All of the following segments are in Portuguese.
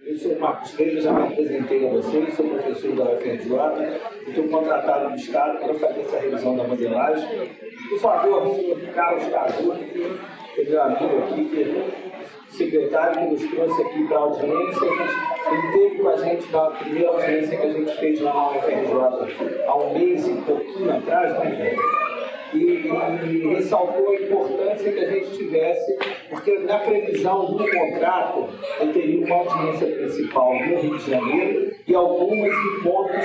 Eu sou o Marcos Freire, já me apresentei a vocês, sou professor da UFRJ, estou contratado no Estado para fazer essa revisão da modelagem. Por favor, senhor Carlos Cazu, que é meu amigo aqui, secretário que nos trouxe aqui para a audiência, ele esteve com a gente na primeira audiência que a gente fez lá na UFRJ há um mês e pouquinho atrás, né? E ressaltou a importância que a gente tivesse, porque na previsão do contrato eu teria uma audiência principal no Rio de Janeiro e algumas em pontos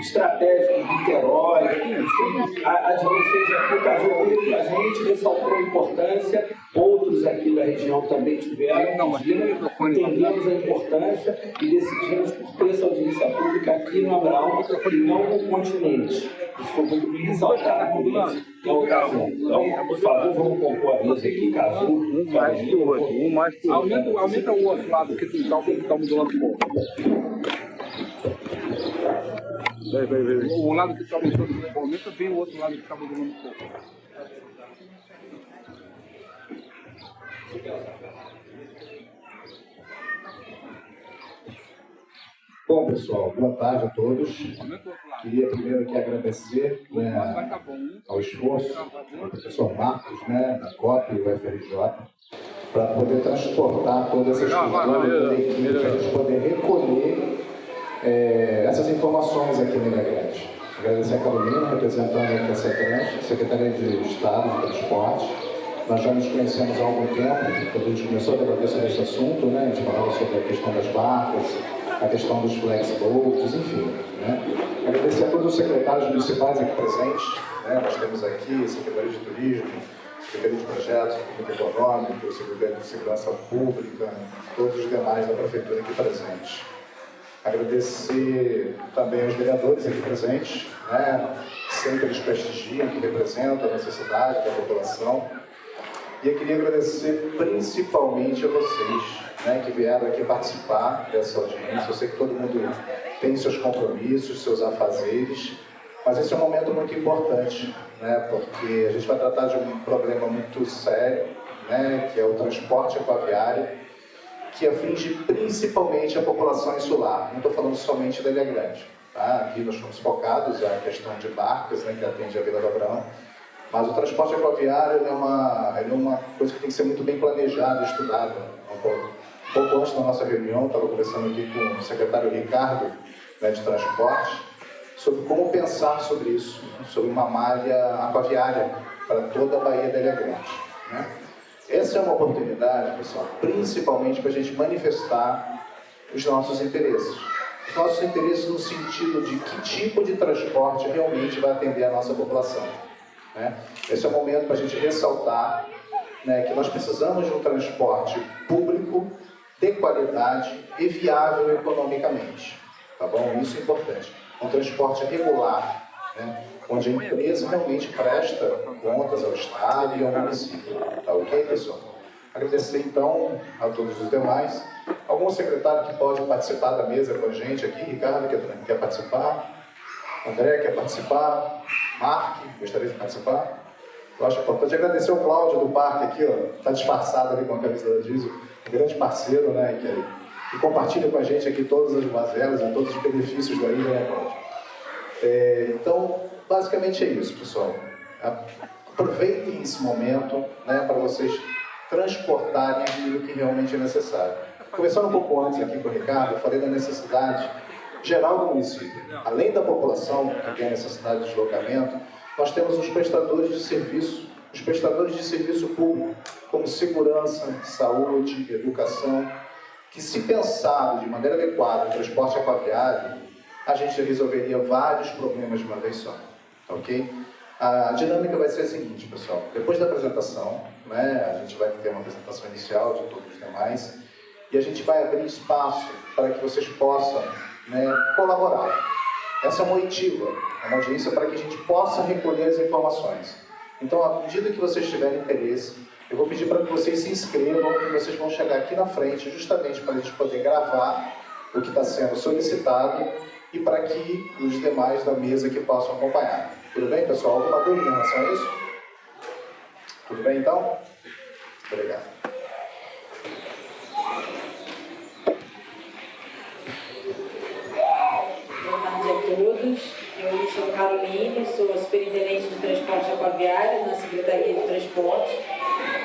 estratégicos de Niterói, enfim, a de vocês aqui, o Caso teve com a gente, ressaltou a importância, outros aqui da região também tiveram, entendemos a importância e decidimos por ter essa audiência pública aqui no Abraão e não no continente. Isso foi muito bem ressaltado por eles na ocasião. Então, por favor, vamos compor a mesa aqui, Caso. Um mais que o outro. Aumenta o outro lado, que tu tá do lado fora. Vai. O lado que tu aumentou do lado, aumenta bem o outro lado que estava do lado fora. Bom, pessoal, boa tarde a todos. Queria primeiro aqui agradecer ao esforço do professor Marcos, da COP e do UFRJ, para poder transportar toda essa estrutura da equipe, para a gente poder recolher essas informações aqui na Ilha Grande. Agradecer a Carolina, representando aqui a CETRANS, Secretaria de Estado de Transporte. Nós já nos conhecemos há algum tempo, quando a gente começou a debater sobre esse assunto, a gente falava sobre a questão das barcas, a questão dos flexboats, enfim. Agradecer a todos os secretários municipais aqui presentes. Nós temos aqui a Secretaria de Turismo, Secretaria de Projetos, Comitê Econômico, Secretaria de Segurança Pública, todos os demais da Prefeitura aqui presentes. Agradecer também aos vereadores aqui presentes, sempre eles prestigiam, que representam a necessidade da população. E eu queria agradecer principalmente a vocês, que vieram aqui participar dessa audiência. Eu sei que todo mundo tem seus compromissos, seus afazeres, mas esse é um momento muito importante, porque a gente vai tratar de um problema muito sério, que é o transporte aquaviário, que aflige principalmente a população insular. Não estou falando somente da Ilha Grande. Aqui nós estamos focados na questão de barcas, que atende a Vila do Abraão. Mas o transporte aquaviário é uma coisa que tem que ser muito bem planejada, estudada. Um pouco antes da nossa reunião, estava conversando aqui com o secretário Ricardo, de Transporte, sobre como pensar sobre isso, sobre uma malha aquaviária para toda a Baía da Ilha Grande. Essa é uma oportunidade, pessoal, principalmente para a gente manifestar os nossos interesses. Os nossos interesses no sentido de que tipo de transporte realmente vai atender a nossa população. Esse é o momento para a gente ressaltar que nós precisamos de um transporte público, de qualidade e viável economicamente. Tá bom? Isso é importante. Um transporte regular, onde a empresa realmente presta contas ao Estado e ao município. Tá ok, pessoal? Agradecer, então, a todos os demais. Algum secretário que pode participar da mesa com a gente aqui? Ricardo quer participar? André quer participar? Mark, gostaria de participar? Eu acho importante agradecer ao Cláudio do Parque aqui, está disfarçado ali com a camisa da Diesel, um grande parceiro, que compartilha com a gente aqui todas as mazelas e todos os benefícios da ilha, Cláudio? Então, basicamente é isso, pessoal. Aproveitem esse momento para vocês transportarem aquilo que realmente é necessário. Conversando um pouco antes aqui com o Ricardo, eu falei da necessidade geral do município. Além da população que tem a necessidade de deslocamento, nós temos os prestadores de serviço público, como segurança, saúde, educação, que se pensado de maneira adequada o transporte aquaviário, a gente resolveria vários problemas de uma vez só. Tá ok? A dinâmica vai ser a seguinte, pessoal. Depois da apresentação, a gente vai ter uma apresentação inicial de todos os demais, e a gente vai abrir espaço para que vocês possam colaborar. Essa é uma oitiva, uma audiência para que a gente possa recolher as informações. Então, à medida que vocês tiverem interesse, eu vou pedir para que vocês se inscrevam e vocês vão chegar aqui na frente justamente para a gente poder gravar o que está sendo solicitado e para que os demais da mesa aqui possam acompanhar. Tudo bem, pessoal? Alguma dúvida em relação a isso? Tudo bem, então? Obrigado. todos. Eu me chamo Caroline, sou superintendente de transporte aquaviário na Secretaria de Transporte.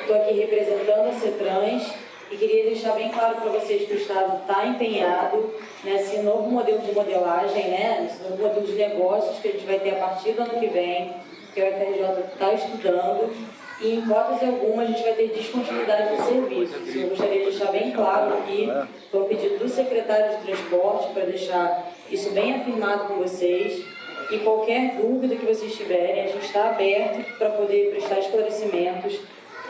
Estou aqui representando a CETRANS e queria deixar bem claro para vocês que o Estado está empenhado nesse novo modelo de modelagem, né? Nesse novo modelo de negócios que a gente vai ter a partir do ano que vem, que a UFRJ está estudando. E, em hipótese alguma, a gente vai ter descontinuidade do serviço. Isso eu gostaria de deixar bem claro aqui. Foi um pedido do secretário de Transporte para deixar isso bem afirmado com vocês. E qualquer dúvida que vocês tiverem, a gente está aberto para poder prestar esclarecimentos,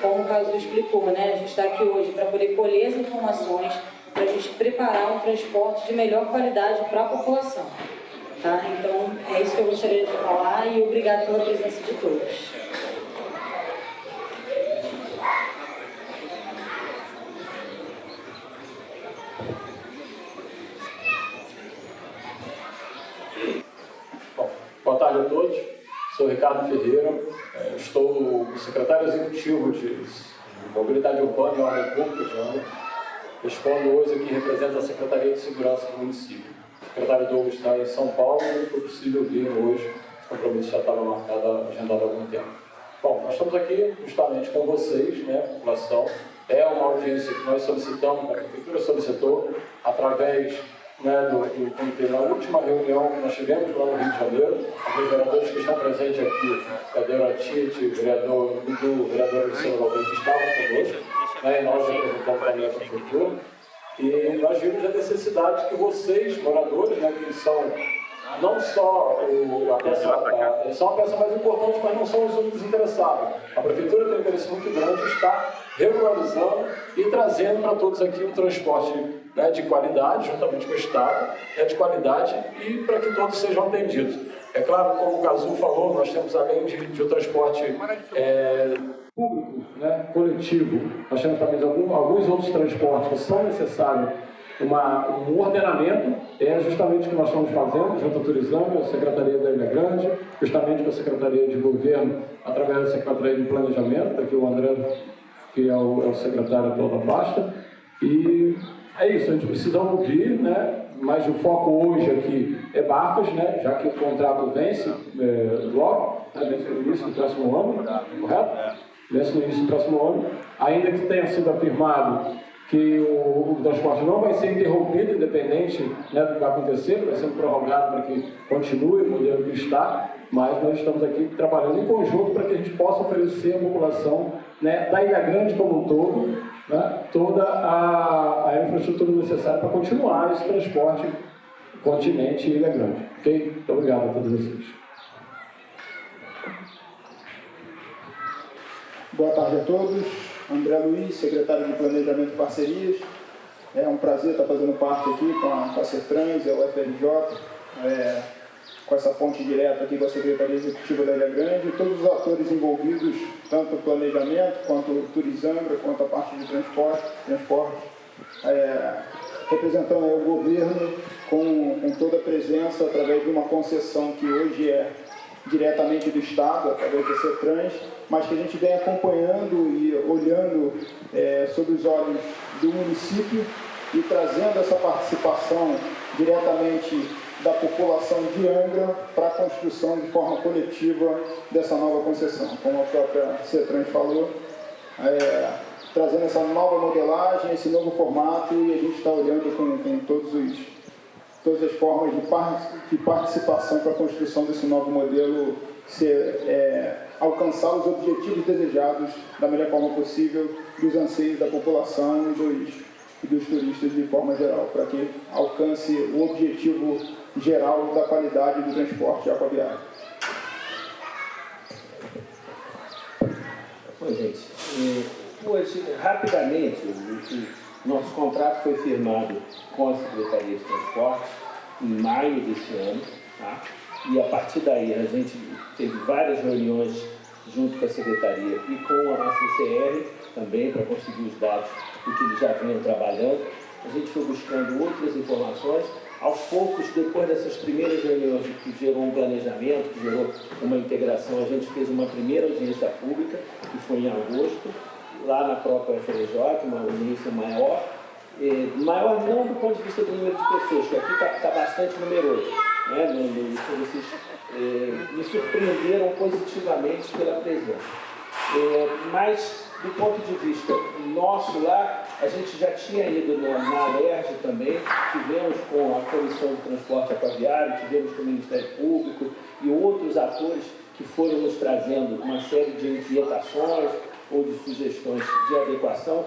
como o Cazu explicou, né? A gente está aqui hoje para poder colher as informações, para a gente preparar um transporte de melhor qualidade para a população. Tá? Então, é isso que eu gostaria de falar e obrigado pela presença de todos. Boa tarde a todos, sou Ricardo Ferreira, estou secretário executivo de Mobilidade Urbana e Ordem Pública, respondo hoje aqui, represento a Secretaria de Segurança do município. O secretário Douglas está em São Paulo e foi possível vir hoje, o compromisso já estava marcado, agendado há algum tempo. Bom, nós estamos aqui justamente com vocês, né, a população, é uma audiência que nós solicitamos, a Prefeitura solicitou, através do comitê. Na última reunião que nós tivemos lá no Rio de Janeiro, os vereadores que estão presentes aqui, o vereador Atite, o vereador Luciano Valdir, que estavam conosco, e nós representamos também a Prefeitura, e nós vimos a necessidade que vocês, moradores, que são não só são a peça mais importante, mas não são os únicos interessados. A Prefeitura tem um interesse muito grande em estar regularizando e trazendo para todos aqui um transporte de qualidade, juntamente com o Estado, de qualidade e para que todos sejam atendidos. É claro, como o Cazu falou, nós temos além de um transporte público, coletivo, nós temos também alguns outros transportes que são necessários um ordenamento, é justamente o que nós estamos fazendo, junto ao Turizão, a Secretaria da Ilha Grande, justamente com a Secretaria de Governo, através da Secretaria de Planejamento, aqui o André, que é o secretário atual da pasta, e é isso, a gente precisa ouvir, mas o foco hoje aqui é barcos, já que o contrato vence logo, vence no início do próximo ano, correto? Vence no início do próximo ano, ainda que tenha sido afirmado que o transporte não vai ser interrompido, independente do que vai acontecer, vai ser prorrogado para que continue o modelo que está, mas nós estamos aqui trabalhando em conjunto para que a gente possa oferecer à população da Ilha Grande como um todo, toda a infraestrutura necessária para continuar esse transporte continente e Ilha Grande. Ok? Muito obrigado a todos vocês. Boa tarde a todos. André Luiz, secretário de Planejamento e Parcerias. É um prazer estar fazendo parte aqui com a CETRANS, a UFRJ, com essa ponte direta aqui com a Secretaria Executiva da Ilha Grande, e todos os atores envolvidos, tanto o planejamento, quanto o Turizambra, quanto a parte de transporte, representando o governo com toda a presença através de uma concessão que hoje é diretamente do Estado, através da CETRANS, mas que a gente vem acompanhando e olhando sob os olhos do município e trazendo essa participação diretamente da população de Angra para a construção de forma coletiva dessa nova concessão. Como a própria CETRANS falou, trazendo essa nova modelagem, esse novo formato, e a gente está olhando com todas as formas de participação para a construção desse novo modelo, alcançar os objetivos desejados da melhor forma possível, dos anseios da população e dos turistas de forma geral, para que alcance o objetivo geral da qualidade do transporte aquaviário. Bom, gente, hoje, rapidamente, o nosso contrato foi firmado com a Secretaria de Transporte em maio desse ano, tá? E a partir daí a gente teve várias reuniões junto com a Secretaria e com a CCR também para conseguir os dados do que eles já vinham trabalhando. A gente foi buscando outras informações. Aos poucos, depois dessas primeiras reuniões que gerou um planejamento, que gerou uma integração, a gente fez uma primeira audiência pública, que foi em agosto, lá na própria UFRJ, uma audiência maior, maior não do ponto de vista do número de pessoas, que aqui está bastante numeroso, né? Vocês me surpreenderam positivamente pela presença. Mas, do ponto de vista nosso lá, a gente já tinha ido na ALERJ também, tivemos com a Comissão de Transporte Aquaviário, tivemos com o Ministério Público e outros atores que foram nos trazendo uma série de inquietações ou de sugestões de adequação.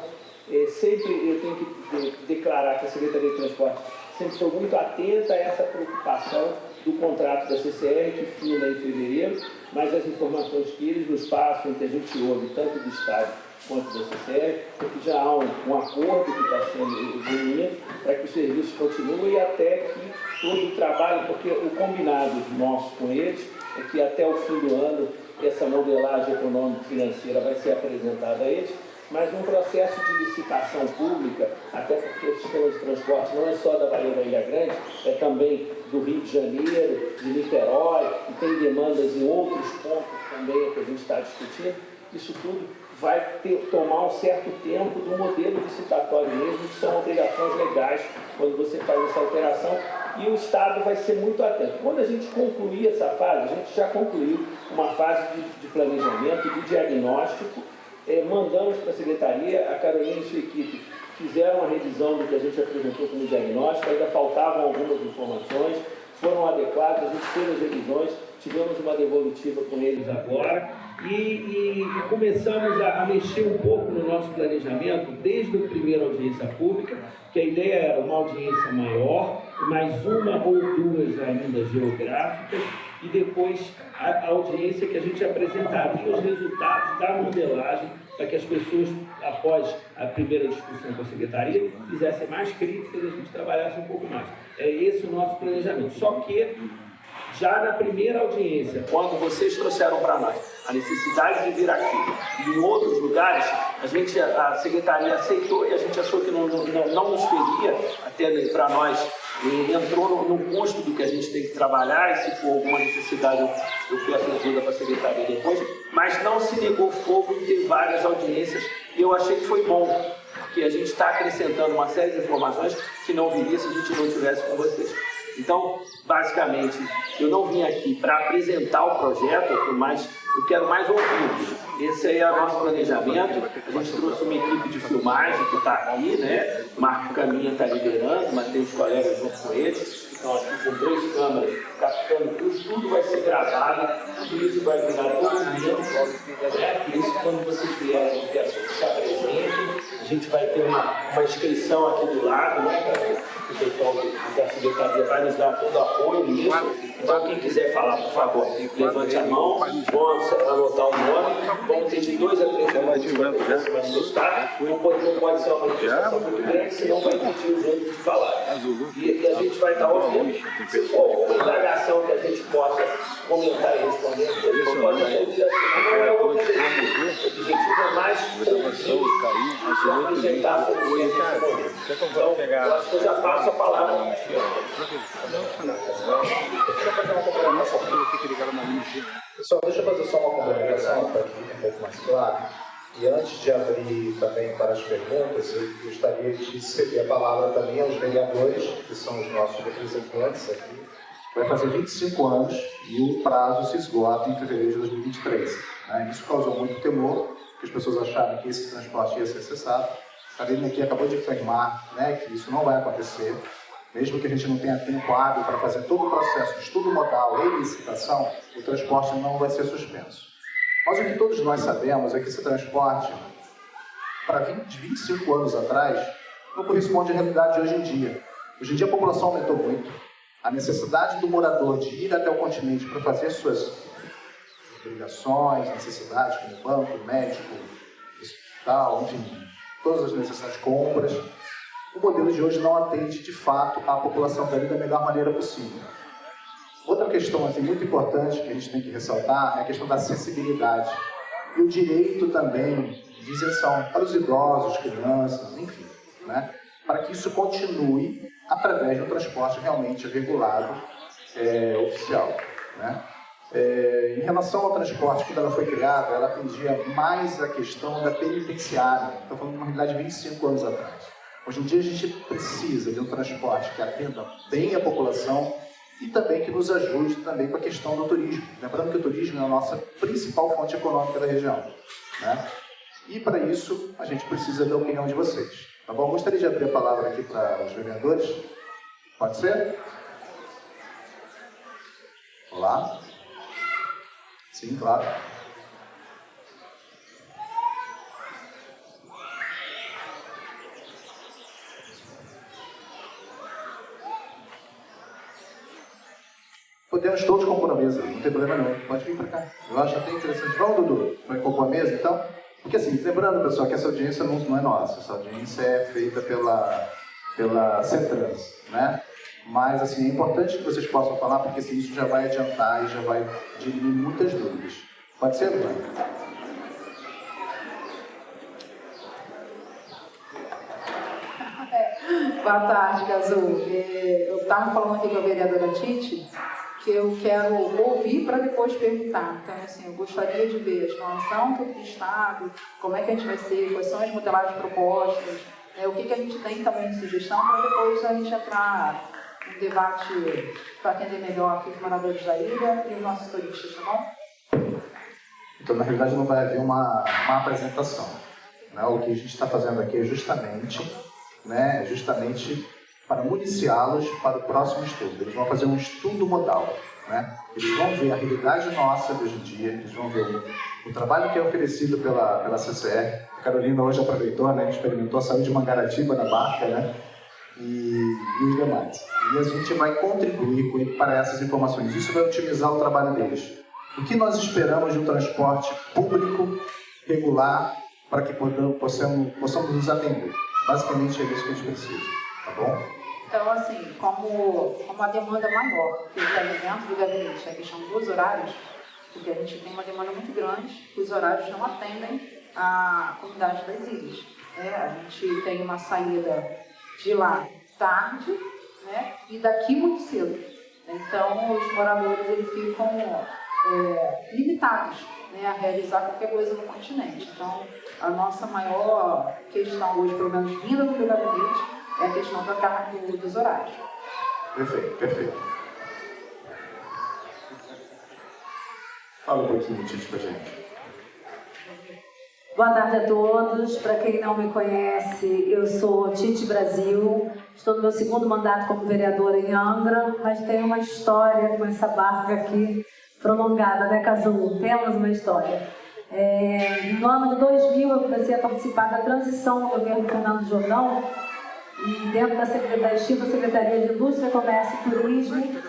Sempre eu tenho que declarar que a Secretaria de Transporte sempre foi muito atenta a essa preocupação do contrato da CCR, que fina em fevereiro, mas as informações que eles nos passam, que a gente ouve, tanto do Estado quanto da CCR, é que já há um acordo que está sendo evoluído para que o serviço continue e até que todo o trabalho, porque o combinado nosso com eles é que até o fim do ano essa modelagem econômico-financeira vai ser apresentada a eles, mas num processo de licitação pública, até porque o sistema de transporte não é só da Bahia da Ilha Grande, é também do Rio de Janeiro, de Niterói, e tem demandas em outros pontos também que a gente está discutindo. Isso tudo vai tomar um certo tempo do modelo licitatório mesmo, que são obrigações legais quando você faz essa alteração, e o Estado vai ser muito atento. Quando a gente concluir essa fase, a gente já concluiu uma fase de planejamento, de diagnóstico, mandamos para a Secretaria, a Carolina e sua equipe fizeram uma revisão do que a gente apresentou como diagnóstico, ainda faltavam algumas informações, foram adequadas, a gente fez as revisões, tivemos uma devolutiva com eles agora e começamos a mexer um pouco no nosso planejamento desde a primeira audiência pública, que a ideia era uma audiência maior, mais uma ou duas ainda geográficas, e depois a audiência que a gente apresentaria os resultados da modelagem para que as pessoas, após a primeira discussão com a Secretaria, fizessem mais críticas e a gente trabalhasse um pouco mais. É esse o nosso planejamento. Só que, já na primeira audiência, quando vocês trouxeram para nós a necessidade de vir aqui e em outros lugares, a Secretaria aceitou e a gente achou que não nos feria, até para nós, e entrou no custo do que a gente tem que trabalhar, e se for alguma necessidade eu peço ajuda para a Secretaria depois, mas não se negou fogo em ter várias audiências, e eu achei que foi bom, porque a gente está acrescentando uma série de informações que não viria se a gente não tivesse com vocês. Então, basicamente, eu não vim aqui para apresentar o projeto, eu quero mais ouvi-los. Esse aí é o nosso planejamento. A gente trouxe uma equipe de filmagem que está aqui, né? Marco Caminha está liderando, mas tem os colegas junto com eles. Então, aqui com 3 câmeras, captando tudo vai ser gravado, tudo isso vai virar documento, né? Por isso, quando vocês vierem, eu quero que se apresentem. A gente vai ter uma inscrição aqui do lado, né? O pessoal da Secretaria vai nos dar todo o apoio nisso. Então, quem quiser falar, por favor, levante a mão, vamos anotar o nome, vamos ter de 2 a 3 minutos para se manifestar. Não pode ser uma manifestação muito grande, senão vai impedir os outros de falar. E a gente vai estar ouvindo. Se for alguma indagação que a gente possa comentar e responder, a gente pode até dizer assim, não é o objetivo. O objetivo é mais ouvir e apresentar a solução nesse momento. Então, eu acho que eu já passo a palavra. Pessoal, deixa eu fazer só uma complementação para que fique um pouco mais claro. E antes de abrir também para as perguntas, eu gostaria de ceder a palavra também aos vereadores, que são os nossos representantes aqui. Vai fazer 25 anos e o prazo se esgota em fevereiro de 2023. Né? Isso causou muito temor, porque as pessoas acharam que esse transporte ia ser cessado. A Carolina aqui acabou de afirmar, né, que isso não vai acontecer. Mesmo que a gente não tenha tempo hábil para fazer todo o processo de estudo modal e licitação, o transporte não vai ser suspenso. Mas o que todos nós sabemos é que esse transporte, para 25 anos atrás, não corresponde à realidade de hoje em dia. Hoje em dia a população aumentou muito. A necessidade do morador de ir até o continente para fazer suas obrigações, necessidades como banco, médico, hospital, enfim, todas as necessidades de compras, o modelo de hoje não atende de fato à população dali da melhor maneira possível. Outra questão assim, muito importante que a gente tem que ressaltar é a questão da acessibilidade e o direito também de isenção para os idosos, crianças, enfim, né? Para que isso continue através de um transporte realmente regulado, oficial, né? Em relação ao transporte, quando ela foi criada, ela atendia mais a questão da penitenciária. Estou falando de uma realidade de 25 anos atrás. Hoje em dia a gente precisa de um transporte que atenda bem a população e também que nos ajude também com a questão do turismo. Lembrando que o turismo é a nossa principal fonte econômica da região, né? E para isso a gente precisa da opinião de vocês. Tá bom? Gostaria de abrir a palavra aqui para os vereadores. Pode ser? Olá? Sim, claro. Podemos todos compor a mesa, não tem problema não. Pode vir para cá. Eu acho até interessante. Vamos, Dudu? Vai compor a mesa, então? Porque assim, lembrando, pessoal, que essa audiência não é nossa. Essa audiência é feita pela CETRANS, né? Mas, assim, é importante que vocês possam falar, porque assim, isso já vai adiantar e já vai dirimir muitas dúvidas. Pode ser, Bruno? Boa tarde, Cazu. Eu estava falando aqui com a vereadora Tite que eu quero ouvir para depois perguntar. Então, assim, eu gostaria de ver a expansão do Estado, como é que a gente vai ser, quais são as modelagens propostas, o que a gente tem também de sugestão para depois a gente entrar em debate para atender melhor aqui os moradores da ilha e os nossos turistas, tá bom? Então, na realidade, não vai haver uma apresentação, né? O que a gente está fazendo aqui é justamente para municiá-los para o próximo estudo. Eles vão fazer um estudo modal, né? Eles vão ver a realidade nossa de hoje em dia, eles vão ver o trabalho que é oferecido pela CCR. A Carolina hoje aproveitou, né? Experimentou, saiu de Mangaratiba na barca, né? E os demais. E a gente vai contribuir para essas informações. Isso vai otimizar o trabalho deles. O que nós esperamos de um transporte público, regular, para que possamos nos atender? Basicamente é isso que a gente precisa, tá bom? Então, assim, como a demanda maior que está dentro do gabinete, a questão dos horários, porque a gente tem uma demanda muito grande, os horários não atendem a comunidade das ilhas. A gente tem uma saída de lá tarde, né, e daqui muito cedo. Então, os moradores eles ficam limitados, né, a realizar qualquer coisa no continente. Então, a nossa maior questão hoje, pelo menos vinda do gabinete, é a questão dos horários. Perfeito, perfeito. Fala um pouquinho, Tite, pra gente. Boa tarde a todos. Para quem não me conhece, eu sou Tite Brasil. Estou no meu segundo mandato como vereadora em Angra, mas tenho uma história com essa barca aqui prolongada, né, Cazu? Temos uma história. No ano de 2000, eu comecei a participar da transição no governo Fernando Jordão, e dentro da extinta Secretaria de Indústria, Comércio e Turismo,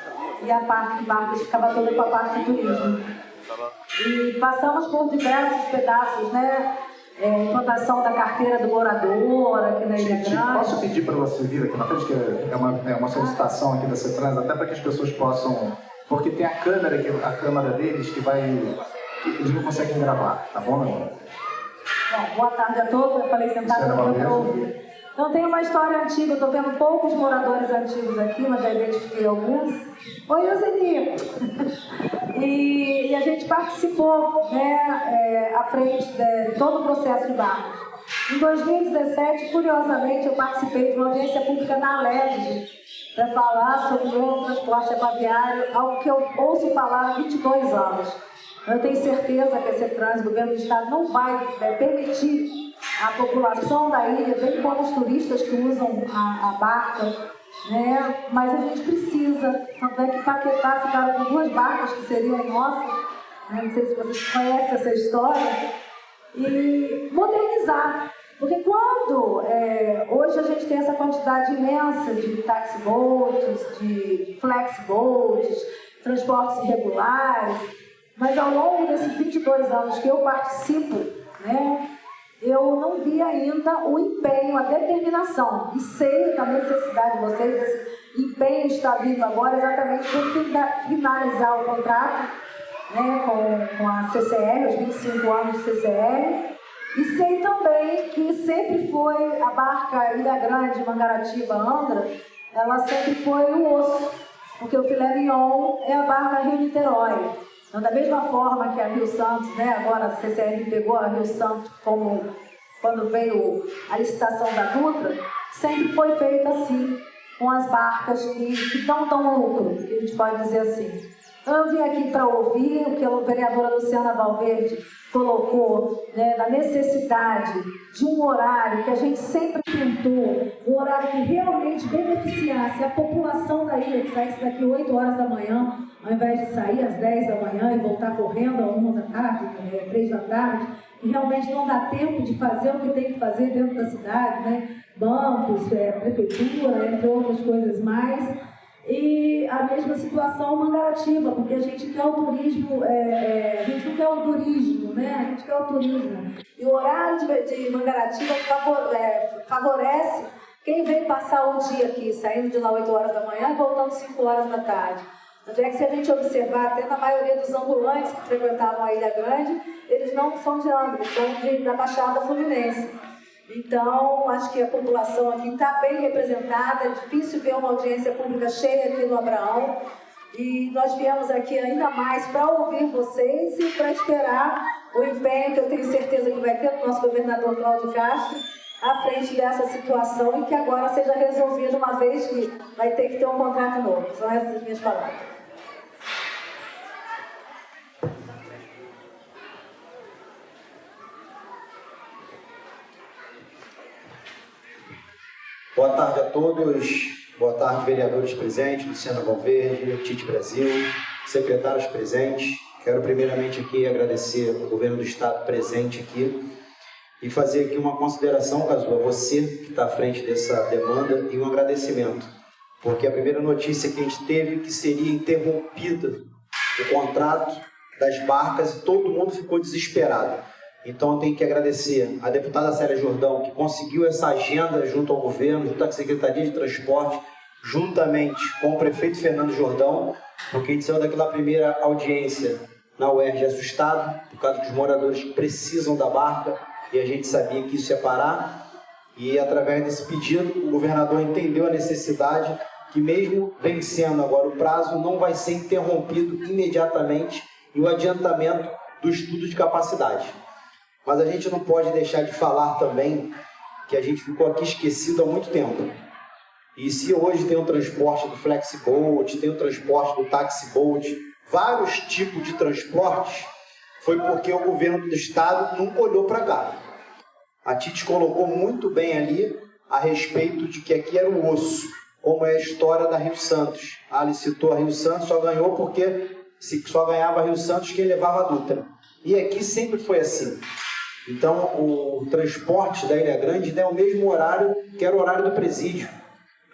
e a parte de marcas ficava toda com a parte de turismo. E passamos por diversos pedaços, né? Implantação da carteira do morador aqui na Ilha Grande. Posso pedir para você vir aqui na frente, que é uma solicitação aqui da CETRANS, até para que as pessoas possam... Porque tem a câmera deles que eles não conseguem gravar, tá bom, meu amor? Bom, boa tarde a todos. Eu falei sentado no meu ouvir. Então, tem uma história antiga, eu estou vendo poucos moradores antigos aqui, mas já identifiquei alguns. Oi, Euseni! E a gente participou, né, à frente de todo o processo de barcos. Em 2017, curiosamente, eu participei de uma audiência pública na Alerj para falar sobre o novo transporte aquaviário, algo que eu ouço falar há 22 anos. Eu tenho certeza que a CETRANS, o governo do Estado, não vai permitir a população da ilha, bem como os turistas que usam a barca, né? Mas a gente precisa, tanto é que Paquetá ficaram com 2 barcas que seriam nossas, né? Não sei se vocês conhecem essa história, e modernizar. Porque quando hoje a gente tem essa quantidade imensa de taxi boats, de flex boats, transportes irregulares, mas ao longo desses 22 anos que eu participo, né, eu não vi ainda o empenho, a determinação, e sei da necessidade de vocês, esse empenho está vindo agora exatamente para finalizar o contrato, né, com a CCR, os 25 anos de CCR, e sei também que sempre foi a barca Ilha Grande, Mangaratiba, Angra, ela sempre foi o osso, porque o filé mignon é a barca Rio-Niterói. Então, da mesma forma que a Rio Santos, né, agora a CCR pegou a Rio Santos como quando veio a licitação da Dutra, sempre foi feito assim, com as barcas que não dão lucro, que a gente pode dizer assim. Eu vim aqui para ouvir o que a vereadora Luciana Valverde colocou, né, da necessidade de um horário que a gente sempre tentou, um horário que realmente beneficiasse a população da ilha, que saísse daqui 8 horas da manhã, ao invés de sair às 10 da manhã e voltar correndo às 1 da tarde, 3 da tarde, e realmente não dá tempo de fazer o que tem que fazer dentro da cidade, né? Bancos, prefeitura, entre outras coisas mais. E a mesma situação Mangaratiba, porque a gente quer o turismo, a gente não quer o turismo, né? A gente quer o turismo. E o horário de Mangaratiba favorece quem vem passar o dia aqui, saindo de lá 8 horas da manhã e voltando 5 horas da tarde. Tanto é que se a gente observar, até na maioria dos ambulantes que frequentavam a Ilha Grande, eles não são de Angra, são da Baixada Fluminense. Então, acho que a população aqui está bem representada, é difícil ver uma audiência pública cheia aqui no Abraão. E nós viemos aqui ainda mais para ouvir vocês e para esperar o empenho que eu tenho certeza que vai ter do nosso governador Cláudio Castro à frente dessa situação e que agora seja resolvida, uma vez que vai ter que ter um contrato novo. São essas as minhas palavras. Boa tarde a todos, boa tarde vereadores presentes, Luciana Valverde, Tite Brasil, secretários presentes. Quero primeiramente aqui agradecer ao governo do estado presente aqui e fazer aqui uma consideração, Cazu, a você que está à frente dessa demanda e um agradecimento, porque a primeira notícia que a gente teve que seria interrompida o contrato das barcas e todo mundo ficou desesperado. Então eu tenho que agradecer a deputada Célia Jordão, que conseguiu essa agenda junto ao governo, junto à Secretaria de Transporte, juntamente com o prefeito Fernando Jordão, porque a gente saiu daquela primeira audiência na UERJ assustado, por causa dos moradores que precisam da barca, e a gente sabia que isso ia parar, e através desse pedido o governador entendeu a necessidade que mesmo vencendo agora o prazo, não vai ser interrompido imediatamente e o adiantamento do estudo de capacidade. Mas a gente não pode deixar de falar também que a gente ficou aqui esquecido há muito tempo. E se hoje tem o transporte do Flexiboat, tem o transporte do Taxiboat, vários tipos de transportes, foi porque o governo do estado nunca olhou para cá. A Tite colocou muito bem ali a respeito de que aqui era o osso, como é a história da Rio Santos. Ali citou a Rio Santos, só ganhou porque só ganhava a Rio Santos quem levava a Dutra. E aqui sempre foi assim. Então, o transporte da Ilha Grande é o mesmo horário que era o horário do presídio.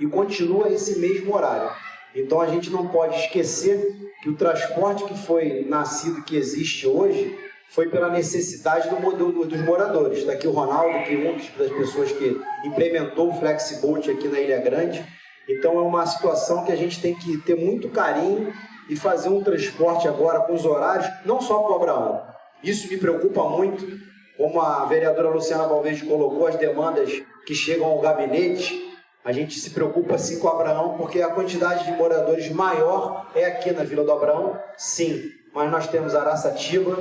E continua esse mesmo horário. Então, a gente não pode esquecer que o transporte que foi nascido, que existe hoje, foi pela necessidade dos moradores. Está aqui o Ronaldo, que é uma das pessoas que implementou o Flexiboat aqui na Ilha Grande. Então, é uma situação que a gente tem que ter muito carinho e fazer um transporte agora com os horários, não só para o Abraão. Isso me preocupa muito. Como a vereadora Luciana Valverde colocou, as demandas que chegam ao gabinete, a gente se preocupa sim com o Abraão, porque a quantidade de moradores maior é aqui na Vila do Abraão, sim. Mas nós temos Araçatiba,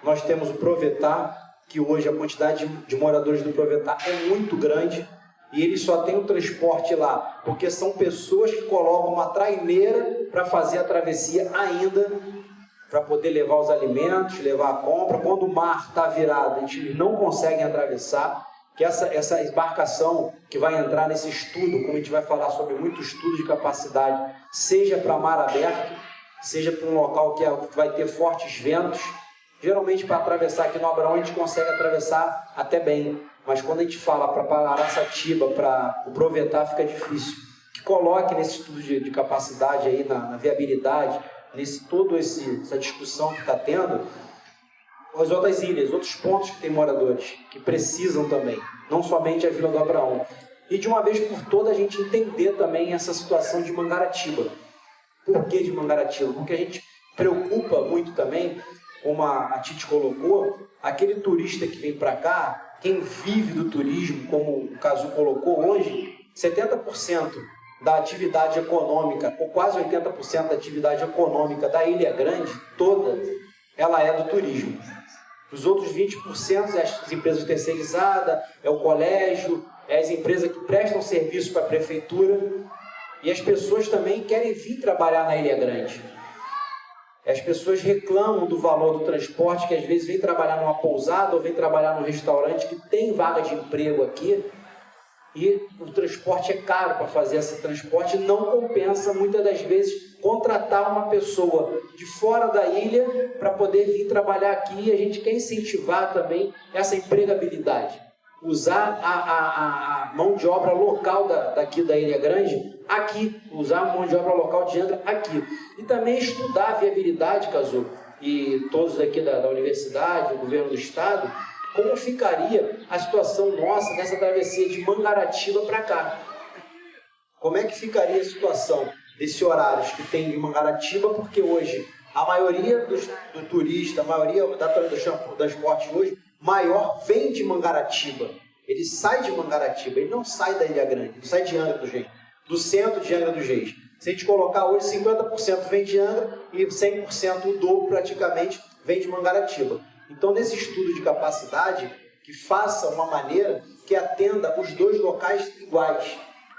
nós temos o Provetá, que hoje a quantidade de moradores do Provetá é muito grande, e eles só têm o transporte lá, porque são pessoas que colocam uma traineira para fazer a travessia ainda, para poder levar os alimentos, levar a compra. Quando o mar está virado, eles não conseguem atravessar, que essa embarcação que vai entrar nesse estudo, como a gente vai falar sobre muito estudo de capacidade, seja para mar aberto, seja para um local que vai ter fortes ventos. Geralmente, para atravessar aqui no Abraão, a gente consegue atravessar até bem, mas quando a gente fala para Araçatiba, para o Provetá, fica difícil. Que coloque nesse estudo de capacidade aí, na viabilidade, essa discussão que está tendo, as outras ilhas, outros pontos que tem moradores, que precisam também, não somente a Vila do Abraão. E de uma vez por todas a gente entender também essa situação de Mangaratiba. Por que de Mangaratiba? Porque a gente preocupa muito também, como a Tite colocou, aquele turista que vem para cá, quem vive do turismo, como o Cazu colocou hoje, 70% da atividade econômica, ou quase 80% da atividade econômica da Ilha Grande toda, ela é do turismo. Os outros 20% é as empresas terceirizadas, é o colégio, é as empresas que prestam serviço para a prefeitura, e as pessoas também querem vir trabalhar na Ilha Grande. As pessoas reclamam do valor do transporte, que às vezes vem trabalhar numa pousada ou vem trabalhar num restaurante que tem vaga de emprego aqui, e o transporte é caro para fazer esse transporte, não compensa muitas das vezes contratar uma pessoa de fora da ilha para poder vir trabalhar aqui, e a gente quer incentivar também essa empregabilidade. Usar a mão de obra local daqui da Ilha Grande, aqui, usar a mão de obra local de Angra aqui. E também estudar a viabilidade, Cazu, e todos aqui da universidade, o governo do estado, como ficaria a situação nossa nessa travessia de Mangaratiba para cá. Como é que ficaria a situação desses horários que tem de Mangaratiba, porque hoje a maioria do turista, a maioria do transporte hoje, maior vem de Mangaratiba. Ele sai de Mangaratiba, ele não sai da Ilha Grande, ele sai de Angra dos Reis, do centro de Angra dos Reis. Se a gente colocar hoje, 50% vem de Angra e 100%, o dobro praticamente, vem de Mangaratiba. Então, nesse estudo de capacidade, que faça uma maneira que atenda os dois locais iguais.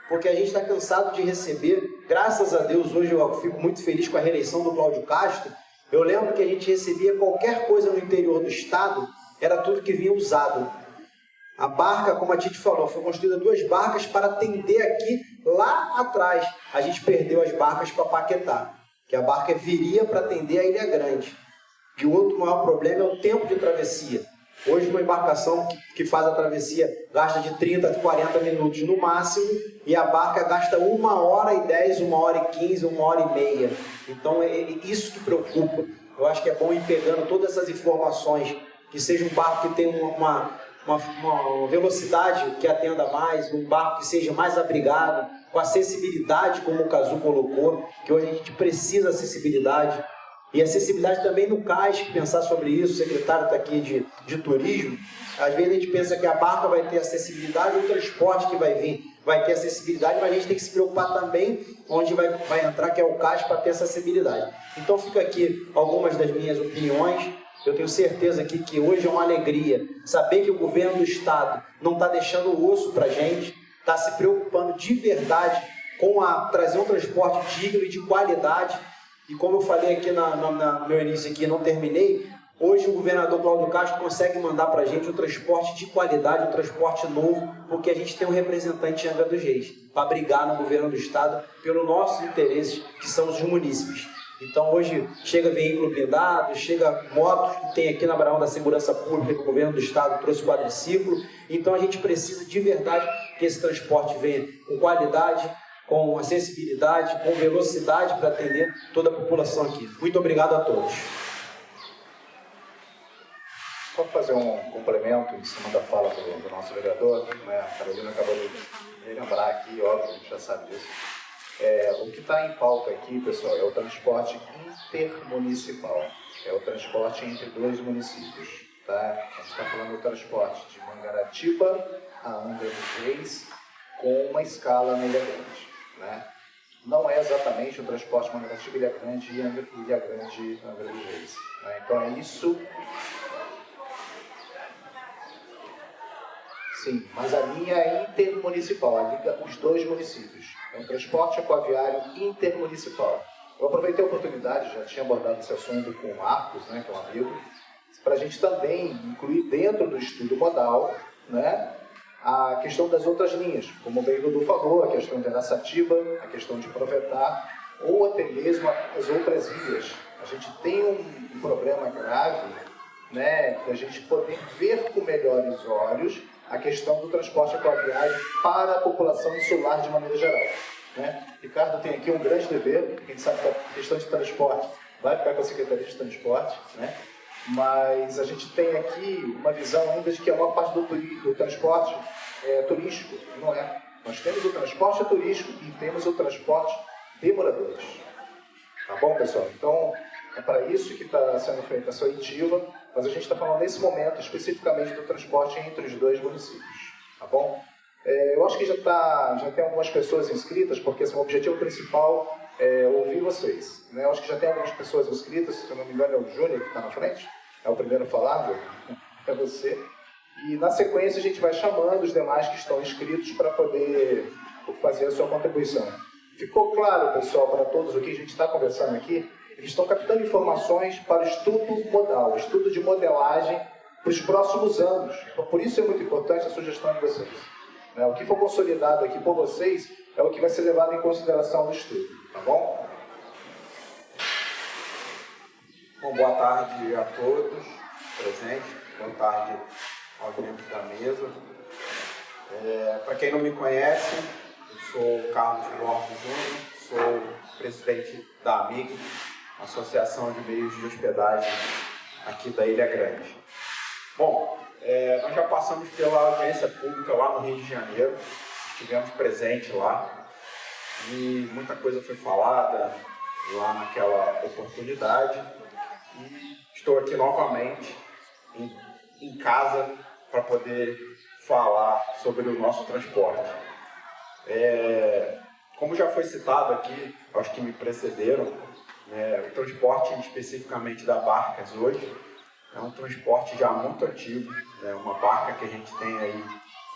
Porque a gente está cansado de receber, graças a Deus, hoje eu fico muito feliz com a reeleição do Cláudio Castro. Eu lembro que a gente recebia qualquer coisa no interior do estado, era tudo que vinha usado. A barca, como a Titi falou, foi construída 2 barcas para atender aqui, lá atrás. A gente perdeu as barcas para Paquetá, que a barca viria para atender a Ilha Grande. E o outro maior problema é o tempo de travessia. Hoje uma embarcação que faz a travessia gasta de 30 a 40 minutos no máximo, e a barca gasta 1h10, 1h15, 1h30. Então é isso que preocupa. Eu acho que é bom ir pegando todas essas informações, que seja um barco que tenha uma velocidade que atenda mais, um barco que seja mais abrigado, com acessibilidade, como o Cazu colocou, que hoje a gente precisa de acessibilidade. E acessibilidade também no cais, pensar sobre isso, o secretário está aqui de turismo. Às vezes a gente pensa que a barca vai ter acessibilidade, o transporte que vai vir vai ter acessibilidade, mas a gente tem que se preocupar também onde vai entrar, que é o cais, para ter essa acessibilidade. Então fica aqui algumas das minhas opiniões. Eu tenho certeza aqui que hoje é uma alegria saber que o governo do estado não está deixando o osso para a gente, está se preocupando de verdade com trazer um transporte digno e de qualidade. E como eu falei aqui no meu início aqui, não terminei, hoje o governador Cláudio Castro consegue mandar para a gente um transporte de qualidade, um transporte novo, porque a gente tem um representante em Angra dos Reis, para brigar no governo do estado pelos nossos interesses, que são os munícipes. Então hoje chega veículo blindado, chega motos, que tem aqui na Abraão da Segurança Pública, que o governo do estado trouxe quadriciclo. Então a gente precisa de verdade que esse transporte venha com qualidade, com acessibilidade, com velocidade para atender toda a população aqui. Muito obrigado a todos. Só fazer um complemento em cima da fala do nosso vereador, né? A Carolina acabou de lembrar aqui, óbvio, a gente já sabe disso. O que está em pauta aqui, pessoal, é o transporte intermunicipal, é o transporte entre 2 municípios. Tá? A gente está falando do transporte de Mangaratiba a Angra dos Reis, com uma escala na Ilha Grande. Né? Não é exatamente o transporte Mangaratiba, Ilha Grande e Ilha Grande, Angra dos Reis. Né? Então é isso. Sim, mas a linha é intermunicipal, a liga os 2 municípios. É um transporte aquaviário intermunicipal. Eu aproveitei a oportunidade, já tinha abordado esse assunto com o Marcos, né, que é um amigo, para a gente também incluir dentro do estudo modal, né, a questão das outras linhas, como bem o Dudu falou, a questão de Araçatiba, a questão de Provetá, ou até mesmo as outras ilhas. A gente tem um problema grave, né, da gente poder ver com melhores olhos a questão do transporte aquaviário para a população insular de maneira geral. Né? Ricardo tem aqui um grande dever, a gente sabe que a questão de transporte vai ficar com a Secretaria de Transporte, né? Mas a gente tem aqui uma visão ainda de que a maior parte do transporte é turístico, não é? Nós temos o transporte turístico e temos o transporte de moradores. Tá bom, pessoal? Então, é para isso que está sendo feita essa oitiva, mas a gente está falando nesse momento especificamente do transporte entre os 2 municípios. Tá bom? Eu acho que já tem algumas pessoas inscritas, porque assim, o objetivo principal é ouvir vocês. Né? Eu acho que já tem algumas pessoas inscritas, se eu não me engano é o Júnior que está na frente, é o primeiro a falar, é você. E na sequência a gente vai chamando os demais que estão inscritos para poder fazer a sua contribuição. Ficou claro, pessoal, para todos o que a gente está conversando aqui? Eles estão captando informações para o estudo modal, o estudo de modelagem para os próximos anos. Então, por isso é muito importante a sugestão de vocês. O que for consolidado aqui por vocês é o que vai ser levado em consideração no estudo, tá bom? Bom, boa tarde a todos presentes, boa tarde aos membros da mesa. Para quem não me conhece, eu sou Carlos Borges Júnior, sou presidente da AMIG, Associação de Meios de Hospedagem aqui da Ilha Grande. Bom, nós já passamos pela audiência pública lá no Rio de Janeiro, estivemos presentes lá e muita coisa foi falada lá naquela oportunidade e estou aqui novamente em casa para poder falar sobre o nosso transporte. Como já foi citado aqui, aos que me precederam, o transporte especificamente da Barcas hoje é um transporte já muito antigo, uma barca que a gente tem aí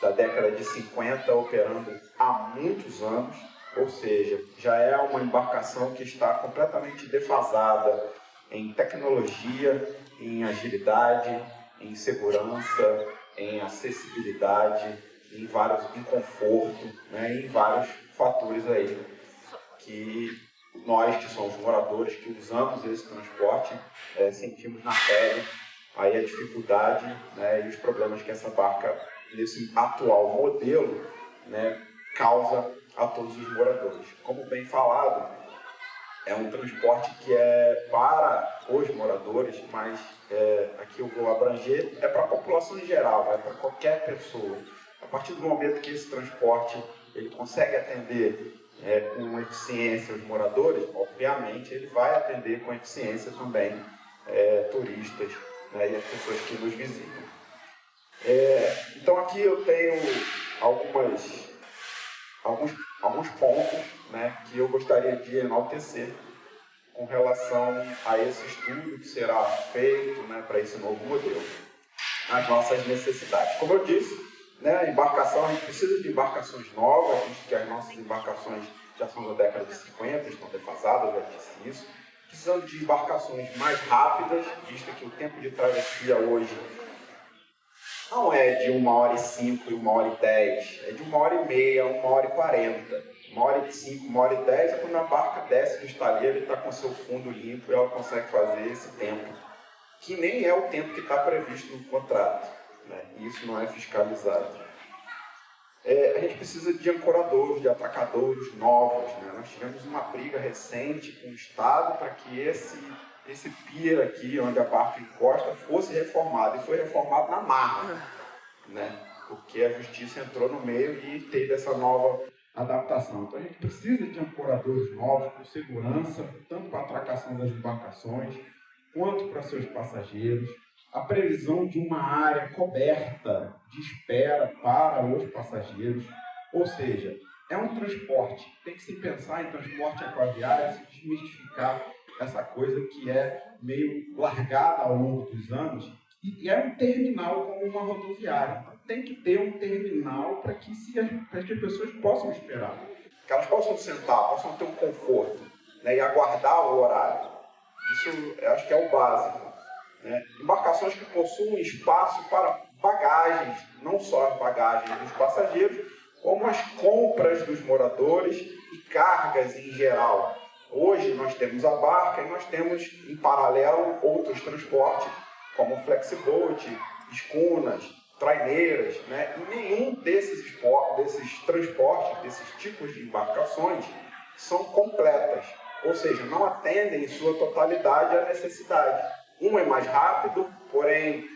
da década de 50 operando há muitos anos, ou seja, já é uma embarcação que está completamente defasada em tecnologia, em agilidade, em segurança, em acessibilidade, em conforto, em vários fatores aí que nós que somos moradores, que usamos esse transporte, sentimos na pele aí a dificuldade e os problemas que essa barca, nesse atual modelo, causa a todos os moradores. Como bem falado, é um transporte que é para os moradores, mas aqui eu vou abranger, é para a população em geral, é para qualquer pessoa. A partir do momento que esse transporte ele consegue atender com eficiência os moradores, obviamente ele vai atender com eficiência também turistas e as pessoas que nos visitam. Então aqui eu tenho alguns pontos que eu gostaria de enaltecer com relação a esse estudo que será feito para esse novo modelo, as nossas necessidades. Como eu disse, a embarcação, a gente precisa de embarcações novas, visto que as nossas embarcações já são da década de 50, estão defasadas, já disse isso. Precisamos de embarcações mais rápidas, visto que o tempo de travessia hoje não é de 1h05 e 1h10, é de 1h30, 1h40. 1h05, 1h10 é quando a barca desce do estaleiro e está com seu fundo limpo e ela consegue fazer esse tempo, que nem é o tempo que está previsto no contrato. Isso não é fiscalizado. A gente precisa de ancoradouros, de atracadouros novos. Nós tivemos uma briga recente com o Estado para que esse pier aqui, onde a barca encosta, fosse reformado. E foi reformado na marra, porque a Justiça entrou no meio e teve essa nova adaptação. Então a gente precisa de ancoradouros novos com segurança, tanto para a atracação das embarcações, quanto para seus passageiros. A previsão de uma área coberta de espera para os passageiros, ou seja, é um transporte, tem que se pensar em transporte aquaviário, se desmistificar essa coisa que é meio largada ao longo dos anos, e é um terminal como uma rodoviária. Então, tem que ter um terminal para que as pessoas possam esperar, que elas possam sentar, possam ter um conforto e aguardar o horário. Isso eu acho que é o básico. Embarcações que possuem espaço para bagagens, não só as bagagens dos passageiros, como as compras dos moradores e cargas em geral. Hoje nós temos a barca e nós temos em paralelo outros transportes, como flexiboat, escunas, traineiras, e nenhum desses transportes, desses tipos de embarcações, são completas, ou seja, não atendem em sua totalidade à necessidade. Um é mais rápido, porém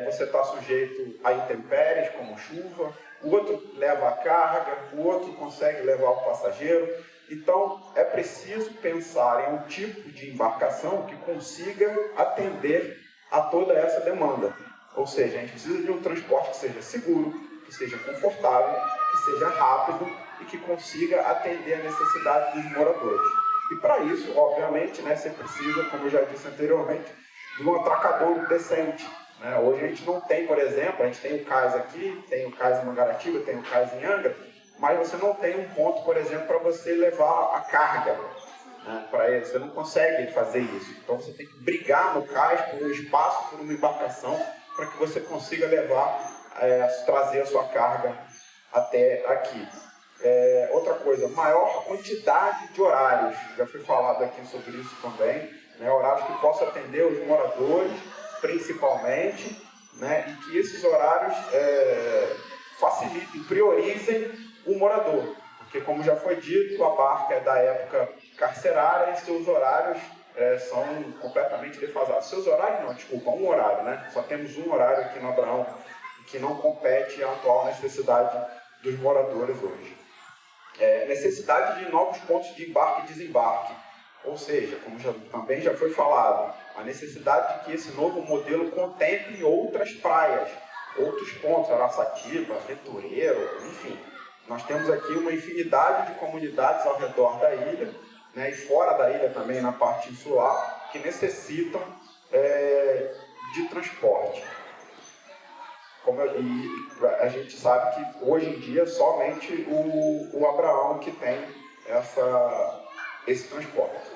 você está sujeito a intempéries, como chuva. O outro leva a carga, o outro consegue levar o passageiro. Então, é preciso pensar em um tipo de embarcação que consiga atender a toda essa demanda. Ou seja, a gente precisa de um transporte que seja seguro, que seja confortável, que seja rápido e que consiga atender a necessidade dos moradores. E para isso, obviamente, você precisa, como eu já disse anteriormente, de um atracadouro decente, né? Hoje a gente não tem, por exemplo, a gente tem o cais aqui, tem o cais em Mangaratiba, tem o cais em Angra, mas você não tem um ponto, por exemplo, para você levar a carga, né, para ele. Você não consegue fazer isso. Então você tem que brigar no cais por um espaço, por uma embarcação, para que você consiga levar, trazer a sua carga até aqui. Outra coisa, maior quantidade de horários. Já foi falado aqui sobre isso também, né, horários que possam atender os moradores, principalmente, né, e que esses horários facilitem, priorizem o morador. Porque, como já foi dito, a barca é da época carcerária e seus horários são completamente defasados. Seus horários não, desculpa, um horário, né? Só temos um horário aqui no Abraão que não compete à atual necessidade dos moradores hoje. Necessidade de novos pontos de embarque e desembarque. Ou seja, como também já foi falado, a necessidade de que esse novo modelo contemple outras praias, outros pontos, Araçatiba, Aventureiro, enfim. Nós temos aqui uma infinidade de comunidades ao redor da ilha, né, e fora da ilha também, na parte insular, que necessitam de transporte. E a gente sabe que hoje em dia somente o Abraão que tem esse transporte.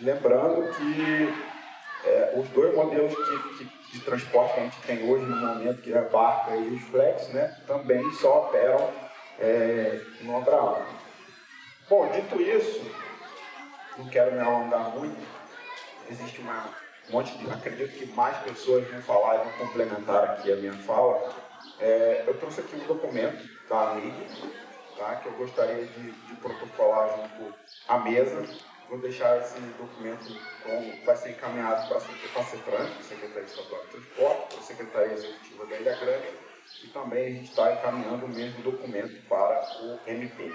Lembrando que os dois modelos de transporte que a gente tem hoje no momento, que é a barca e os flex, né, também só operam no Abraão. Bom, dito isso, não quero me alongar muito, existe um monte de... Acredito que mais pessoas vão falar e vão complementar aqui a minha fala. Eu trouxe aqui um documento da mídia, tá, que eu gostaria de protocolar junto à mesa. Vou deixar esse documento, vai ser encaminhado para a CETRAN, Secretaria Estadual de Transporte, para a Secretaria Executiva da Ilha Grande, e também a gente está encaminhando o mesmo documento para o MP,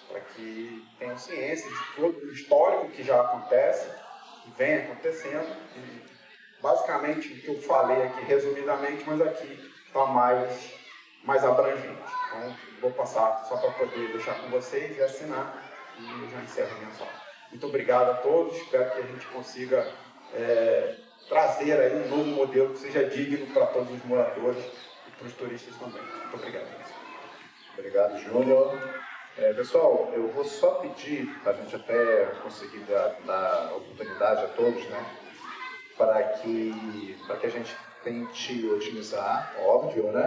para que tenham ciência de todo o histórico que já acontece, que vem acontecendo, e basicamente o que eu falei aqui resumidamente, mas aqui está mais abrangente. Então, vou passar só para poder deixar com vocês e assinar, e eu já encerro a minha fala. Muito obrigado a todos, espero que a gente consiga trazer aí um novo modelo que seja digno para todos os moradores e para os turistas também. Muito obrigado. Obrigado, Júnior. Pessoal, eu vou só pedir, para a gente até conseguir dar oportunidade a todos, né, para que a gente tente otimizar, óbvio, né?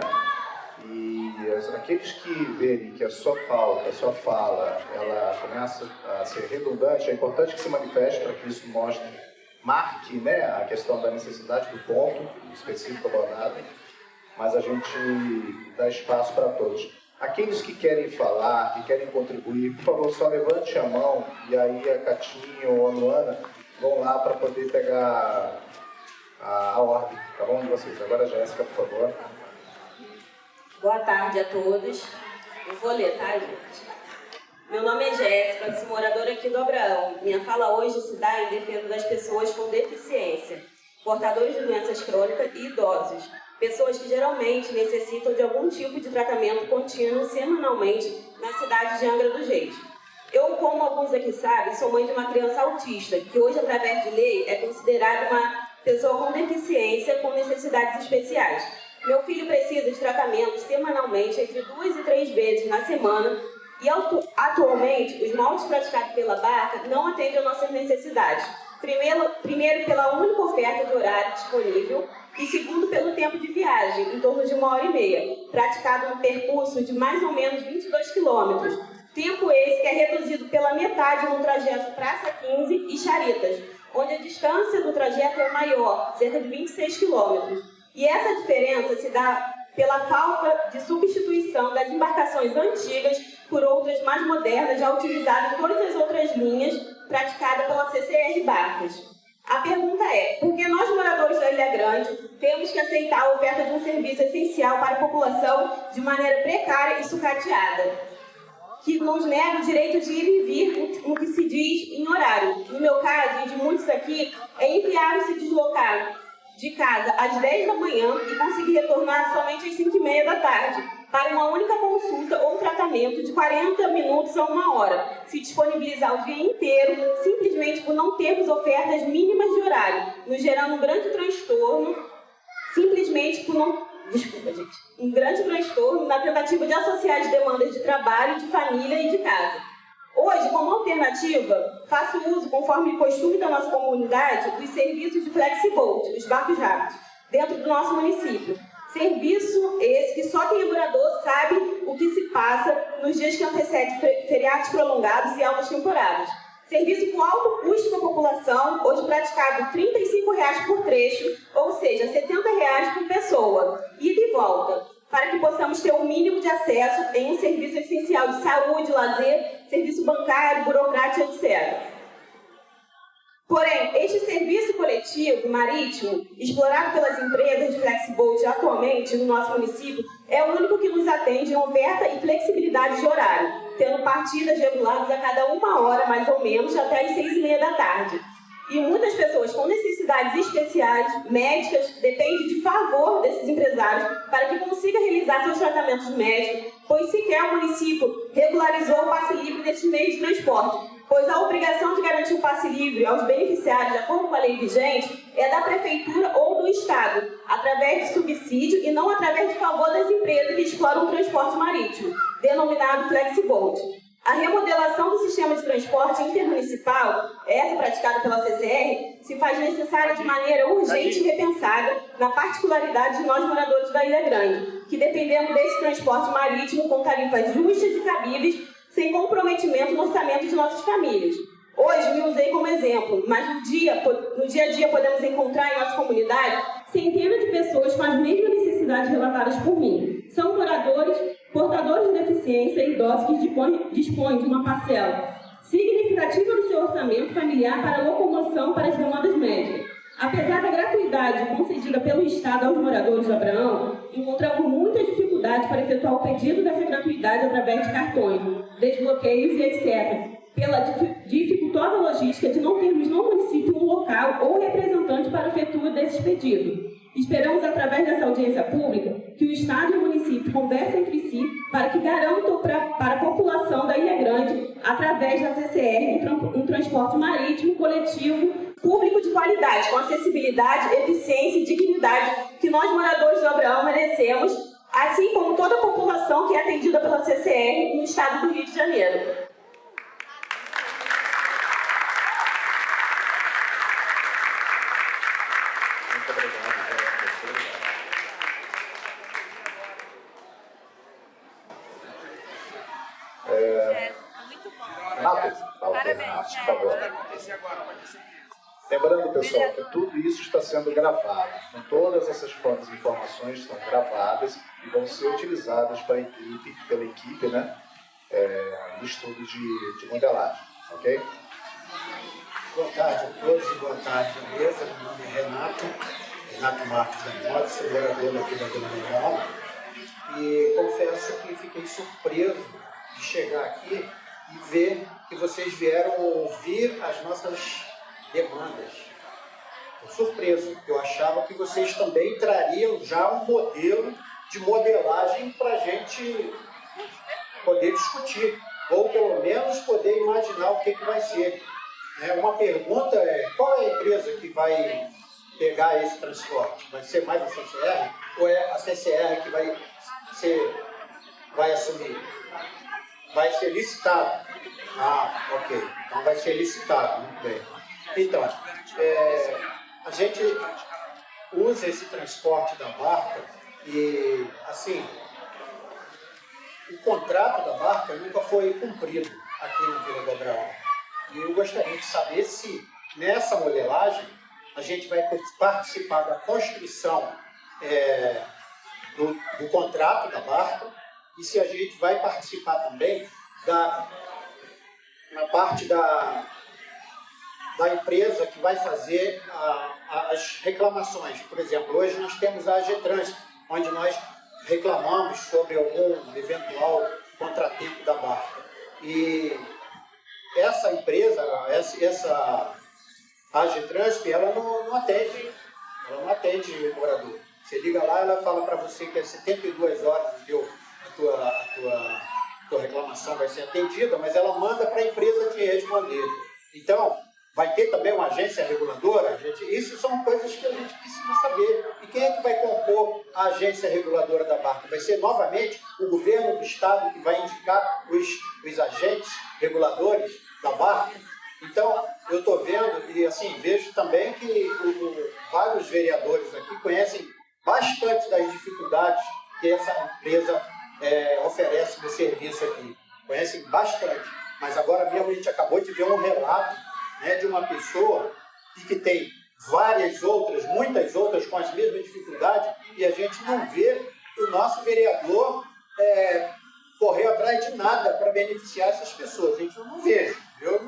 E aqueles que verem que a sua pauta, a sua fala, ela começa a ser redundante, é importante que se manifeste para que isso marque, né, a questão da necessidade do ponto específico abordado, mas a gente dá espaço para todos. Aqueles que querem falar, que querem contribuir, por favor, só levante a mão e aí a Catinho ou a Luana vão lá para poder pegar a ordem, tá bom, de vocês. Agora, Jéssica, por favor. Boa tarde a todos. Eu vou ler, tá, gente? Meu nome é Jéssica, sou moradora aqui do Abraão. Minha fala hoje se dá em defesa das pessoas com deficiência, portadores de doenças crônicas e idosos, pessoas que geralmente necessitam de algum tipo de tratamento contínuo semanalmente na cidade de Angra dos Reis. Eu, como alguns aqui sabem, sou mãe de uma criança autista, que hoje, através de lei, é considerada uma pessoa com deficiência com necessidades especiais. Meu filho precisa de tratamento semanalmente, entre 2 e 3 vezes na semana, e atualmente os moldes praticados pela barca não atendem às nossas necessidades. Primeiro pela única oferta de horário disponível, e segundo pelo tempo de viagem, em torno de 1h30, praticado no percurso de mais ou menos 22 quilômetros. Tempo esse que é reduzido pela metade no trajeto Praça 15 e Charitas, onde a distância do trajeto é maior, cerca de 26 quilômetros. E essa diferença se dá pela falta de substituição das embarcações antigas por outras mais modernas, já utilizadas em todas as outras linhas praticadas pela CCR Barcas. A pergunta é, por que nós, moradores da Ilha Grande, temos que aceitar a oferta de um serviço essencial para a população de maneira precária e sucateada, que nos nega o direito de ir e vir no que se diz em horário? No meu caso, e de muitos aqui, é inviável se deslocar de casa às 10 da manhã e conseguir retornar somente às 5h30 da tarde, para uma única consulta ou tratamento de 40 minutos a 1 hora, se disponibilizar o dia inteiro, simplesmente por não termos ofertas mínimas de horário, nos gerando um grande transtorno, simplesmente por não... Desculpa, gente. Um grande transtorno na tentativa de associar as demandas de trabalho, de família e de casa. Hoje, como alternativa, faço uso, conforme costume da nossa comunidade, dos serviços de Flexiboat, os barcos rápidos, dentro do nosso município. Serviço esse que só quem é morador sabe o que se passa nos dias que antecedem feriados prolongados e altas temporadas. Serviço com alto custo para a população, hoje praticado R$ 35,00 por trecho, ou seja, R$ 70,00 por pessoa, ida e volta, para que possamos ter um mínimo de acesso em um serviço essencial de saúde, lazer, serviço bancário, burocrático, etc. Porém, este serviço coletivo marítimo, explorado pelas empresas de Flexiboat atualmente no nosso município, é o único que nos atende em oferta e flexibilidade de horário, tendo partidas reguladas a cada 1 hora, mais ou menos, até às 6h30 da tarde. E muitas pessoas com necessidades especiais, médicas, dependem de favor desses empresários para que consiga realizar seus tratamentos médicos, pois sequer o município regularizou o passe livre desses meios de transporte, pois a obrigação de garantir o passe livre aos beneficiários, de acordo com a lei vigente, é da Prefeitura ou do Estado, através de subsídio e não através de favor das empresas que exploram o transporte marítimo, denominado Flexiboat. A remodelação do sistema de transporte intermunicipal, essa praticada pela CCR, se faz necessária de maneira urgente e repensada na particularidade de nós moradores da Ilha Grande, que dependemos desse transporte marítimo com tarifas justas e cabíveis, sem comprometimento no orçamento de nossas famílias. Hoje me usei como exemplo, mas no dia a dia podemos encontrar em nossa comunidade centenas de pessoas com as mesmas necessidades relatadas por mim. São moradores, portadores de deficiência e idosos que dispõem de uma parcela significativa do seu orçamento familiar para locomoção para as demandas médicas. Apesar da gratuidade concedida pelo Estado aos moradores de Abraão, encontramos muitas dificuldades para efetuar o pedido dessa gratuidade através de cartões, desbloqueios e etc., pela dificultosa logística de não termos no município um local ou representante para o efetuo desses pedidos. Esperamos, através dessa audiência pública, que o Estado e o município conversem entre si para que garantam para a população da Ilha Grande, através da CCR, um transporte marítimo coletivo público de qualidade, com acessibilidade, eficiência e dignidade que nós, moradores do Abraão, merecemos, assim como toda a população que é atendida pela CCR no estado do Rio de Janeiro. Lembrando, pessoal, que tudo isso está sendo gravado. Então, todas essas informações estão gravadas e vão ser utilizadas pela equipe, né, do estudo de modelagem, ok? Boa tarde a todos e boa tarde à mesa. Meu nome é Renato Marques da Moda, sou morador aqui da Vila Real. E confesso que fiquei surpreso de chegar aqui e ver que vocês vieram ouvir as nossas demandas. Estou surpreso, porque eu achava que vocês também trariam já um modelo de modelagem para a gente poder discutir, ou pelo menos poder imaginar o que vai ser. Uma pergunta é, qual é a empresa que vai pegar esse transporte? Vai ser mais a CCR? Ou é a CCR que vai assumir? Vai ser licitado. Ah, ok. Então vai ser licitado, muito bem. Então, a gente usa esse transporte da barca e, assim, o contrato da barca nunca foi cumprido aqui no Vila do Abraão. E eu gostaria de saber se, nessa modelagem, a gente vai participar da construção do contrato da barca e se a gente vai participar também na parte da empresa que vai fazer as reclamações. Por exemplo, hoje nós temos a AGTrans, onde nós reclamamos sobre algum eventual contratempo da barca. E essa empresa, essa AGTrans, ela não atende. Ela não atende o morador. Você liga lá, ela fala para você que é 72 horas do tua reclamação vai ser atendida, mas ela manda para a empresa te responder. Então, vai ter também uma agência reguladora? Isso são coisas que a gente precisa saber. E quem é que vai compor a agência reguladora da barca? Vai ser novamente o governo do estado que vai indicar os agentes reguladores da barca? Então, eu estou vendo e assim, vejo também que vários vereadores aqui conhecem bastante das dificuldades que essa empresa oferece no serviço aqui. Conhecem bastante. Mas agora mesmo a gente acabou de ver um relato, né, de uma pessoa que tem várias outras, muitas outras com as mesmas dificuldades, e a gente não vê o nosso vereador correr atrás de nada para beneficiar essas pessoas. Gente, eu não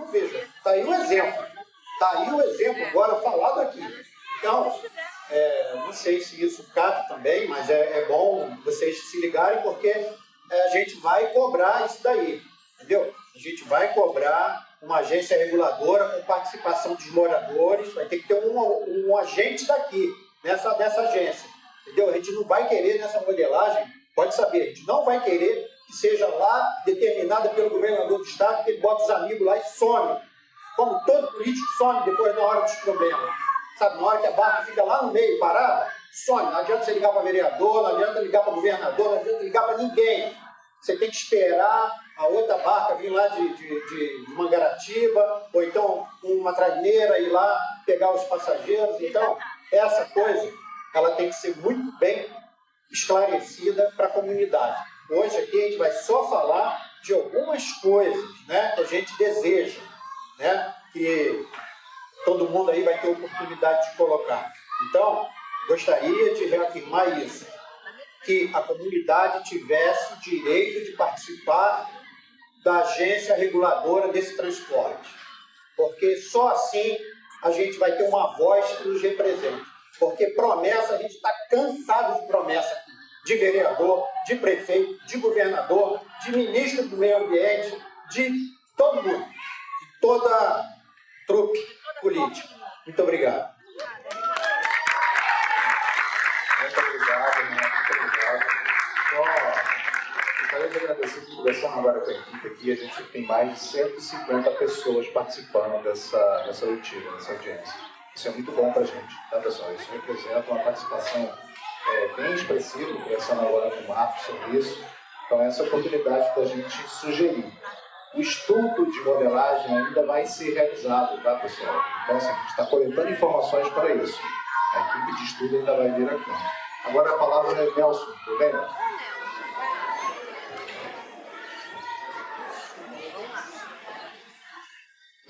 vejo. Está aí o exemplo. Está aí o exemplo agora falado aqui. Então, não sei se isso cabe também, mas é bom vocês se ligarem, porque a gente vai cobrar isso daí, entendeu? A gente vai cobrar uma agência reguladora com participação dos moradores, vai ter que ter um agente daqui, nessa agência, entendeu? A gente não vai querer nessa modelagem, pode saber, a gente não vai querer que seja lá determinada pelo governador do estado, que ele bota os amigos lá e some, como todo político some depois na hora dos problemas. Sabe, na hora que a barca fica lá no meio, parada, some. Não adianta você ligar para vereador, não adianta ligar para governador, não adianta ligar para ninguém. Você tem que esperar a outra barca vir lá de Mangaratiba, ou então uma traineira ir lá pegar os passageiros. Então, essa coisa, ela tem que ser muito bem esclarecida para a comunidade. Hoje aqui a gente vai só falar de algumas coisas, né, que a gente deseja, né, que todo mundo aí vai ter oportunidade de colocar. Então, gostaria de reafirmar isso, que a comunidade tivesse o direito de participar da agência reguladora desse transporte, porque só assim a gente vai ter uma voz que nos represente, porque promessa, a gente está cansado de promessa aqui, de vereador, de prefeito, de governador, de ministro do meio ambiente, de todo mundo, de toda trupe política. Muito obrigado. Muito obrigado. Gostaria de agradecer, conversando agora com a equipe aqui, a gente tem mais de 150 pessoas participando dessa leitura, dessa audiência. Isso é muito bom para a gente, tá, pessoal? Isso representa uma participação bem expressiva, conversando agora com o Marcos sobre isso. Então, essa é a oportunidade da gente sugerir. O estudo de modelagem ainda vai ser realizado, tá, pessoal? Então, assim, a gente está coletando informações para isso. A equipe de estudo ainda vai vir aqui. Agora a palavra é Nelson, tudo bem, Nelson?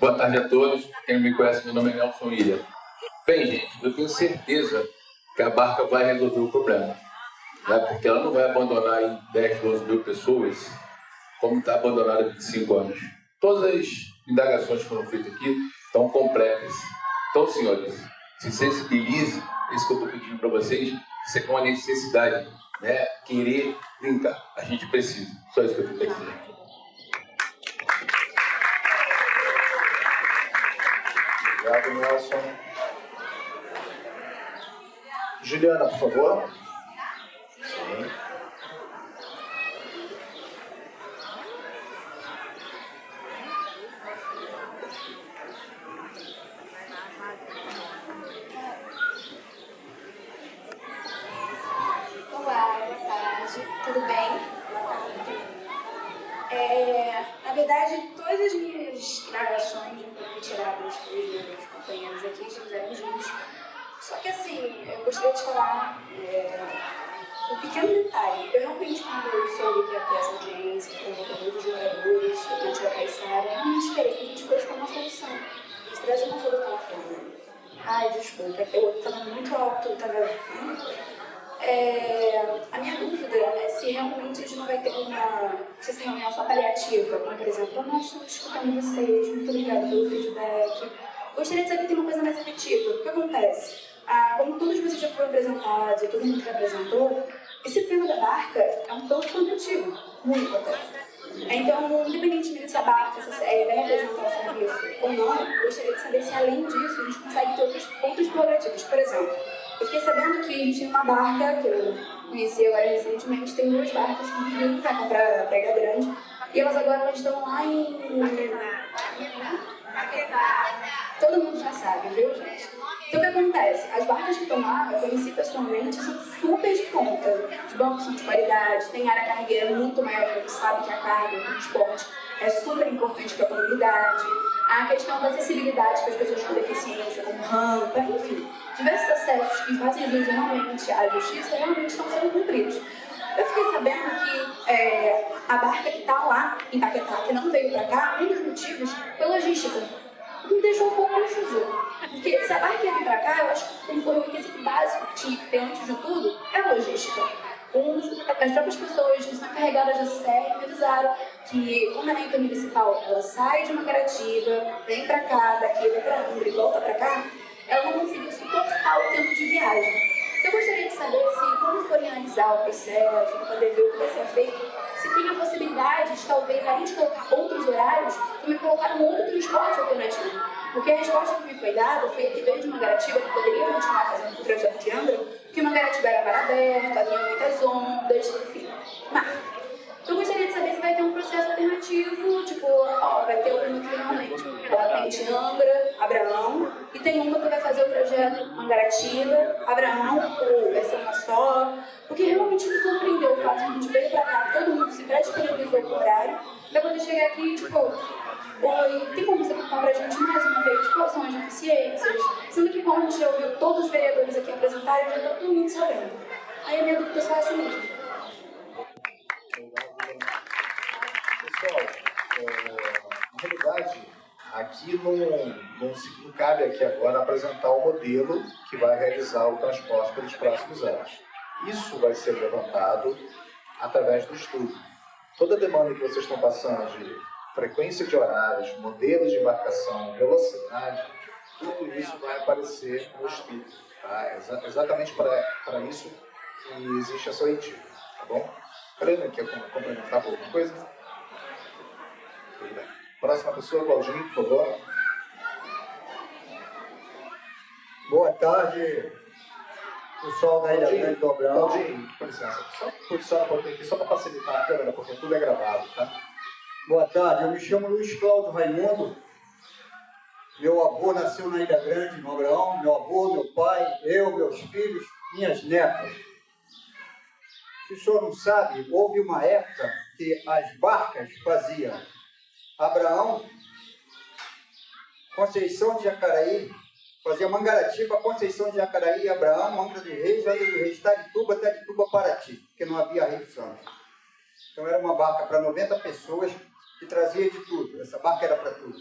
Boa tarde a todos. Quem não me conhece, meu nome é Nelson Ilha. Bem, gente, eu tenho certeza que a barca vai resolver o problema, né? Porque ela não vai abandonar em 10, 12 mil pessoas como está abandonada há 25 anos. Todas as indagações que foram feitas aqui estão completas. Então, senhores, se sensibilize, isso que eu estou pedindo para vocês, isso é uma necessidade, né? Querer brincar. A gente precisa. Só isso que eu tenho que dizer. Obrigado, Nelson. Juliana, por favor. Sim. Olá, boa tarde. Tudo bem? Na verdade, todas as minhas gravações foram retiradas pelos meus companheiros aqui, já fizeram juntos. Só que assim, eu gostaria de falar um pequeno detalhe. Eu realmente, quando eu soube que ia ter essa audiência, que convocou muitos moradores, o Cantinho da Caiçara, eu realmente esperei que a gente fosse ter uma solução. A gente traz uma solução à tona. Ai, desculpa, eu estava muito alto, estava... A minha dúvida é se realmente a gente não vai ter se essa reunião é só paliativa, como por exemplo, nós estamos escutando vocês, muito obrigada pelo feedback. Gostaria de saber que tem uma coisa mais efetiva. O que acontece? Como todos vocês já foram apresentados e todo mundo já apresentou, esse tema da barca é um tanto quanto antigo, muito até. Então, independentemente se a barca vai representar o serviço ou não, gostaria de saber se além disso a gente consegue ter outras prerrogativas. Por exemplo, Eu fiquei sabendo que a gente tem uma barca, que eu conheci agora recentemente, tem 2 barcas que vêm para comprar Prega Grande, e elas agora estão lá em... Todo mundo já sabe, viu, gente? Então, o que acontece? As barcas que estão lá, eu conheci pessoalmente, são super de conta. Os bancos são de qualidade, tem área cargueira muito maior, porque você sabe que a carga, o transporte, é super importante para a comunidade. A questão da acessibilidade para as pessoas com deficiência, como rampa, enfim. Diversos acessos que fazem regionalmente à justiça realmente estão sendo cumpridos. Eu fiquei sabendo que a barca que está lá em Paquetá, que não veio para cá, um dos motivos foi logística. Me deixou um pouco confuso. Porque se a barca ia vir para cá, eu acho que o requisito básico que tinha que ter antes de tudo é a logística. As próprias pessoas que são encarregadas da CR me avisaram que, como a empresa municipal ela sai de Mangaratiba, vem para cá, daqui vai para Angra e volta para cá, ela não conseguiu suportar o tempo de viagem. Eu gostaria de saber se, quando forem analisar o processo, para poder ver o que vai ser feito, se tem a possibilidade de, talvez, além de colocar outros horários, também colocar um outro transporte alternativo. Porque a resposta que me foi dada foi que veio de Mangaratiba, que poderia continuar fazendo o trajeto de Angra, porque Mangaratiba era mar aberto, havia muitas ondas, enfim. Mas eu gostaria de saber se vai ter um processo alternativo, tipo, vai ter uma que realmente ela atende Angra, Abraão, e tem uma que vai fazer o trajeto Mangaratiba, Abraão, ou vai ser uma só, porque realmente me surpreendeu o fato de a gente veio pra cá, todo mundo se pré-disponibilizou com o horário, pra poder chegar aqui, tipo, oi, tem como você contar pra gente mais uma vez quais são as deficiências? Sendo que, como a gente já ouviu todos os vereadores aqui apresentarem, já tá todo mundo sabendo. Aí a minha dúvida só é essa mesmo. Pessoal, na realidade, aqui não cabe aqui agora apresentar o modelo que vai realizar o transporte pelos próximos anos. Isso vai ser levantado através do estudo. Toda a demanda que vocês estão passando de frequência de horários, modelos de embarcação, velocidade, tudo isso vai aparecer no estudo. Tá? Exatamente para isso que existe essa leitura, tá bom? Helena, quer complementar com alguma coisa? Tudo bem. Próxima pessoa, Claudinho, por favor. Boa tarde, pessoal da Ilha Grande do Abraão. Claudinho, com licença. Só posicionar um pouquinho aqui, só para facilitar a câmera, porque tudo é gravado, tá? Boa tarde, eu me chamo Luiz Cláudio Raimundo. Meu avô nasceu na Ilha Grande, no Abraão. Meu avô, meu pai, eu, meus filhos, minhas netas. Se o senhor não sabe, houve uma época que as barcas faziam Abraão, Conceição de Jacaraí, fazia Mangaratiba, Conceição de Jacaraí, Abraão, Angra dos Reis, Angra dos Reis, Tarituba, Paraty, porque não havia Rio Santos. Então era uma barca para 90 pessoas que trazia de tudo. Essa barca era para tudo.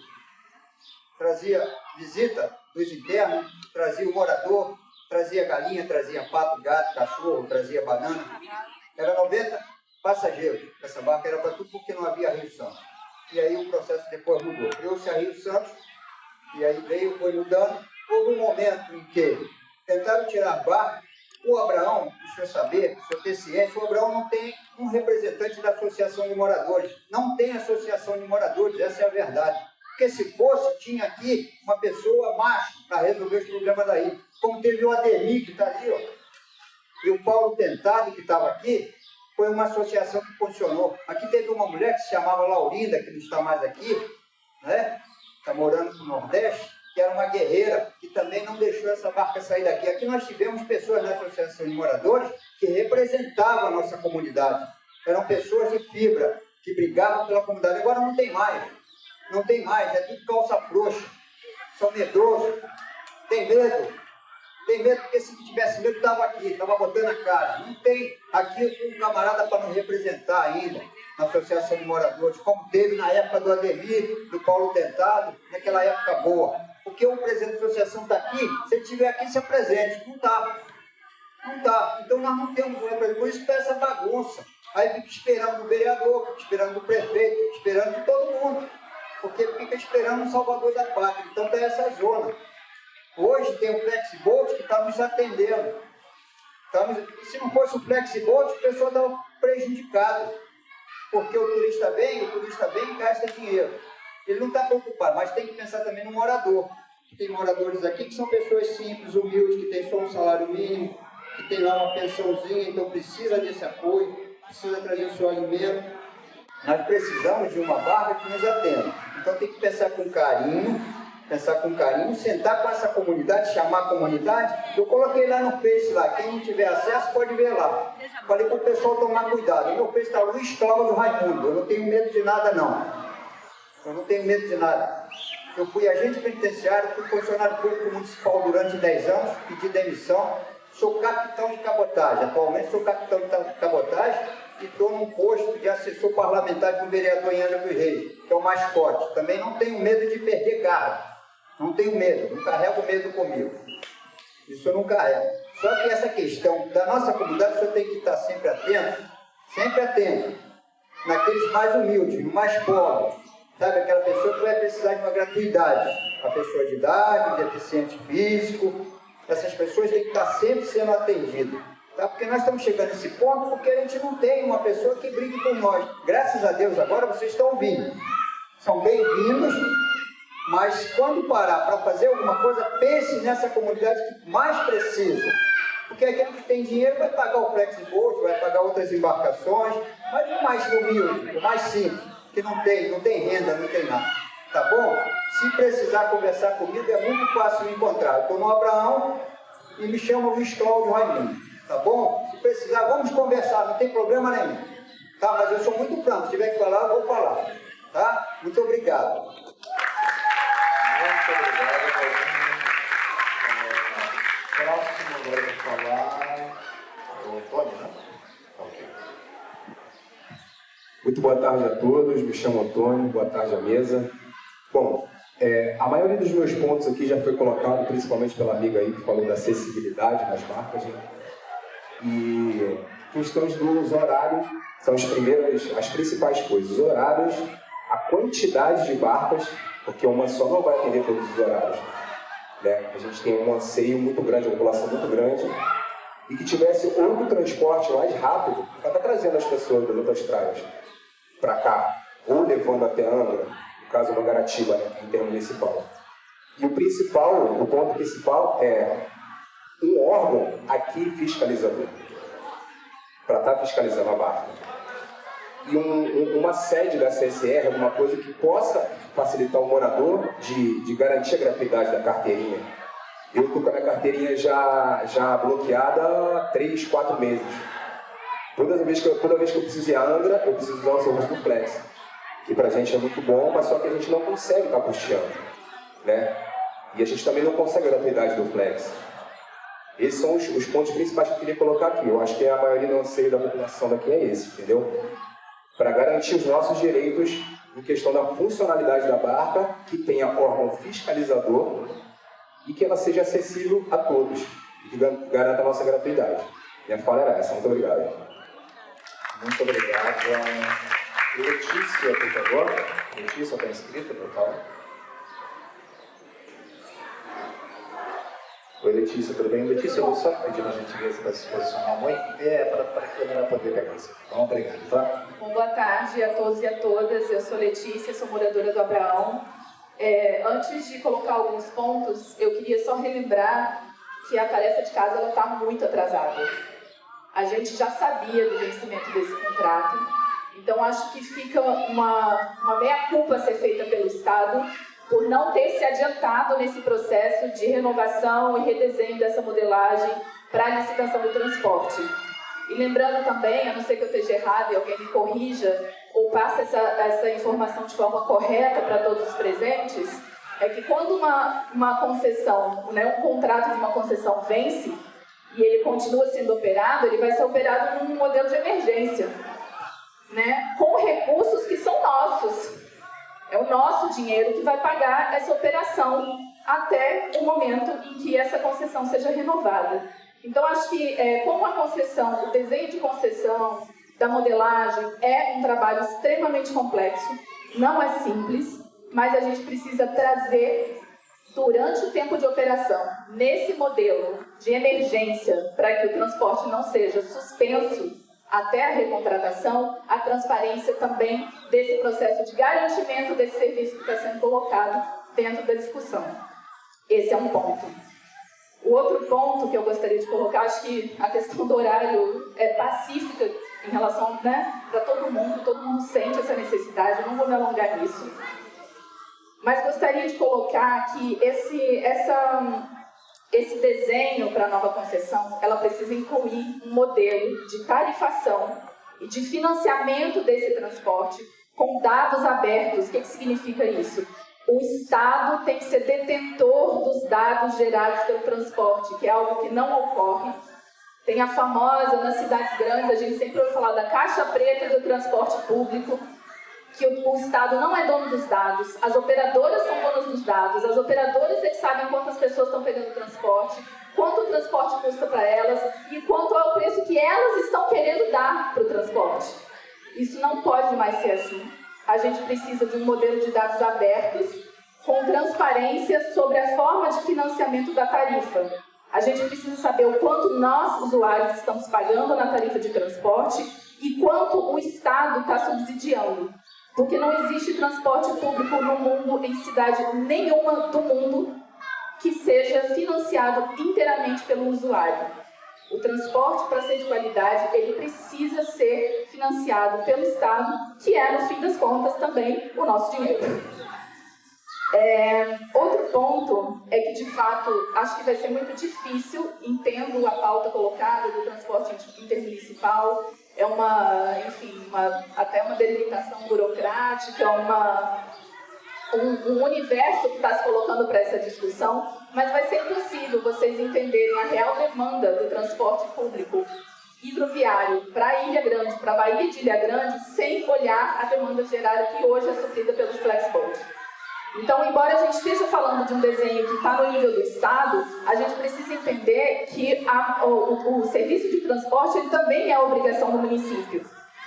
Trazia visita dos internos, trazia o morador, trazia galinha, trazia pato, gato, cachorro, trazia banana. Era 90 passageiros. Essa barca era para tudo porque não havia Rio Santos. E aí o processo depois mudou. Criou-se a Rio Santos, e aí foi mudando. Houve um momento em que tentaram tirar barco. O Abraão, o senhor saber, o senhor ter ciência, o Abraão não tem um representante da Associação de Moradores. Não tem associação de moradores, essa é a verdade. Porque se fosse, tinha aqui uma pessoa macho para resolver os problemas daí. Como teve o Ademir, que está ali, ó. E o Paulo Tentado, que estava aqui, foi uma associação que funcionou. Aqui teve uma mulher que se chamava Laurinda, que não está mais aqui, né? Está morando no Nordeste, que era uma guerreira, que também não deixou essa barca sair daqui. Aqui nós tivemos pessoas na Associação de Moradores que representavam a nossa comunidade. Eram pessoas de fibra, que brigavam pela comunidade. Agora não tem mais. Não tem mais, é tudo calça frouxa. São medrosos. Tem medo. Tem medo porque se tivesse medo estava aqui, estava botando a cara. Não tem aqui um camarada para nos representar ainda na Associação de Moradores, como teve na época do Ademir, do Paulo Tentado, naquela época boa. Porque o presidente da associação está aqui, se ele estiver aqui, se apresente. Não está. Não está. Então nós não temos um representante. Por isso que está essa bagunça. Aí fica esperando do vereador, fica esperando do prefeito, fica esperando de todo mundo. Porque fica esperando um salvador da pátria. Então está essa zona. Hoje tem o Flexiboat que está nos atendendo. Se não fosse o Flexiboat, o pessoal estava prejudicado. Porque o turista vem e gasta dinheiro. Ele não está preocupado, mas tem que pensar também no morador. Tem moradores aqui que são pessoas simples, humildes, que têm só um salário mínimo, que tem lá uma pensãozinha, então precisa desse apoio, precisa trazer o seu alimento. Nós precisamos de uma barca que nos atenda. Então tem que pensar com carinho, sentar com essa comunidade, chamar a comunidade. Eu coloquei lá no Face, lá, quem não tiver acesso pode ver lá. Falei para o pessoal tomar cuidado. O meu Face está Luiz Cláudio Raimundo, eu não tenho medo de nada não. Eu não tenho medo de nada. Eu fui agente penitenciário, fui funcionário público municipal durante 10 anos, pedi demissão, sou capitão de cabotagem. Atualmente sou capitão de cabotagem e estou num posto de assessor parlamentar do vereador em Angra dos Reis, que é o mascote. Também não tenho medo de perder carro. Não tenho medo, não carrego medo comigo. Isso eu não carrego. Só que essa questão da nossa comunidade, o senhor tem que estar sempre atento, naqueles mais humildes, mais pobres. Sabe, aquela pessoa que vai precisar de uma gratuidade. A pessoa de idade, deficiente físico, essas pessoas têm que estar sempre sendo atendidas. Tá? Porque nós estamos chegando nesse ponto porque a gente não tem uma pessoa que brigue por nós. Graças a Deus, agora vocês estão vindo. São bem-vindos, mas quando parar para fazer alguma coisa, pense nessa comunidade que mais precisa. Porque aquele que tem dinheiro vai pagar o FlexBoat, vai pagar outras embarcações, mas o mais humilde, o mais simples, que não tem renda, não tem nada. Tá bom? Se precisar conversar comigo, é muito fácil me encontrar. Eu estou no Abraão e me chamo Luiz Cláudio Raimundo. Tá bom? Se precisar, vamos conversar, não tem problema nenhum. Tá? Mas eu sou muito franco, se tiver que falar, eu vou falar. Tá? Muito obrigado. Muito obrigado, Claudinho. Próximo agora para falar o Antônio, né? Ok. Muito boa tarde a todos, me chamo Antônio, boa tarde à mesa. Bom, a maioria dos meus pontos aqui já foi colocado, principalmente pela amiga aí que falou da acessibilidade nas barcas, né? E questões dos horários são as principais coisas. Os horários, a quantidade de barcas, porque uma só não vai atender todos os horários, né? A gente tem um anseio muito grande, uma população muito grande, e que tivesse outro transporte mais rápido para estar trazendo as pessoas das outras praias para cá, ou levando até Angra, no caso Mangaratiba, né, em termo municipal. E o ponto principal é um órgão aqui fiscalizador, para estar fiscalizando a barca. E uma sede da CSR, alguma coisa que possa facilitar o morador de garantir a gratuidade da carteirinha. Eu estou com a minha carteirinha já bloqueada há 3, 4 meses. Toda vez que eu preciso ir a Angra, eu preciso usar o serviço do Flex. Que pra gente é muito bom, mas só que a gente não consegue estar custeando, né? E a gente também não consegue a gratuidade do Flex. Esses são os pontos principais que eu queria colocar aqui. Eu acho que a maioria do anseio da população daqui é esse, entendeu? Para garantir os nossos direitos em questão da funcionalidade da barca, que tenha órgão fiscalizador e que ela seja acessível a todos e que garanta a nossa gratuidade. Minha fala era essa. Muito obrigado. Muito obrigado. Letícia, por favor. Letícia está inscrita, por favor. Oi, Letícia, tudo bem? Letícia, eu vou só pedir uma gentileza para se posicionar muito para a câmera poder pegar isso. Então, obrigado, tá? Bom, boa tarde a todos e a todas. Eu sou Letícia, sou moradora do Abraão. Antes de colocar alguns pontos, eu queria só relembrar que a tarefa de casa está muito atrasada. A gente já sabia do vencimento desse contrato, então acho que fica uma meia-culpa a ser feita pelo Estado por não ter se adiantado nesse processo de renovação e redesenho dessa modelagem para a licitação do transporte. E lembrando também, a não ser que eu esteja errado e alguém me corrija ou passe essa informação de forma correta para todos os presentes, é que quando uma concessão, né, um contrato de uma concessão vence e ele continua sendo operado, ele vai ser operado num modelo de emergência, né, com recursos que são nossos. É o nosso dinheiro que vai pagar essa operação até o momento em que essa concessão seja renovada. Então, acho que como a concessão, o desenho de concessão, da modelagem, é um trabalho extremamente complexo, não é simples, mas a gente precisa trazer, durante o tempo de operação, nesse modelo de emergência, para que o transporte não seja suspenso até a recontratação, a transparência também desse processo de garantimento desse serviço que está sendo colocado dentro da discussão. Esse é um ponto. O outro ponto que eu gostaria de colocar, acho que a questão do horário é pacífica em relação, né, para todo mundo sente essa necessidade, eu não vou me alongar nisso. Mas gostaria de colocar que esse desenho para a nova concessão, ela precisa incluir um modelo de tarifação e de financiamento desse transporte com dados abertos. O que significa isso? O Estado tem que ser detentor dos dados gerados pelo transporte, que é algo que não ocorre. Tem a famosa, nas cidades grandes, a gente sempre ouve falar da caixa preta do transporte público, que o Estado não é dono dos dados, as operadoras são donas dos dados, as operadoras é que sabem quantas pessoas estão pegando transporte, quanto o transporte custa para elas e quanto é o preço que elas estão querendo dar para o transporte. Isso não pode mais ser assim. A gente precisa de um modelo de dados abertos, com transparência sobre a forma de financiamento da tarifa. A gente precisa saber o quanto nós, usuários, estamos pagando na tarifa de transporte e quanto o Estado está subsidiando. Porque não existe transporte público no mundo, em cidade nenhuma do mundo, que seja financiado inteiramente pelo usuário. O transporte, para ser de qualidade, ele precisa ser financiado pelo Estado, que é, no fim das contas, também o nosso dinheiro. Outro ponto é que, de fato, acho que vai ser muito difícil, entendo a pauta colocada do transporte intermunicipal, é até uma delimitação burocrática, um universo que está se colocando para essa discussão, mas vai ser impossível vocês entenderem a real demanda do transporte público hidroviário para a Ilha Grande, para a Baía de Ilha Grande, sem olhar a demanda gerada que hoje é suprida pelos flexboats. Então, embora a gente esteja falando de um desenho que está no nível do Estado, a gente precisa entender que o serviço de transporte ele também é obrigação do município.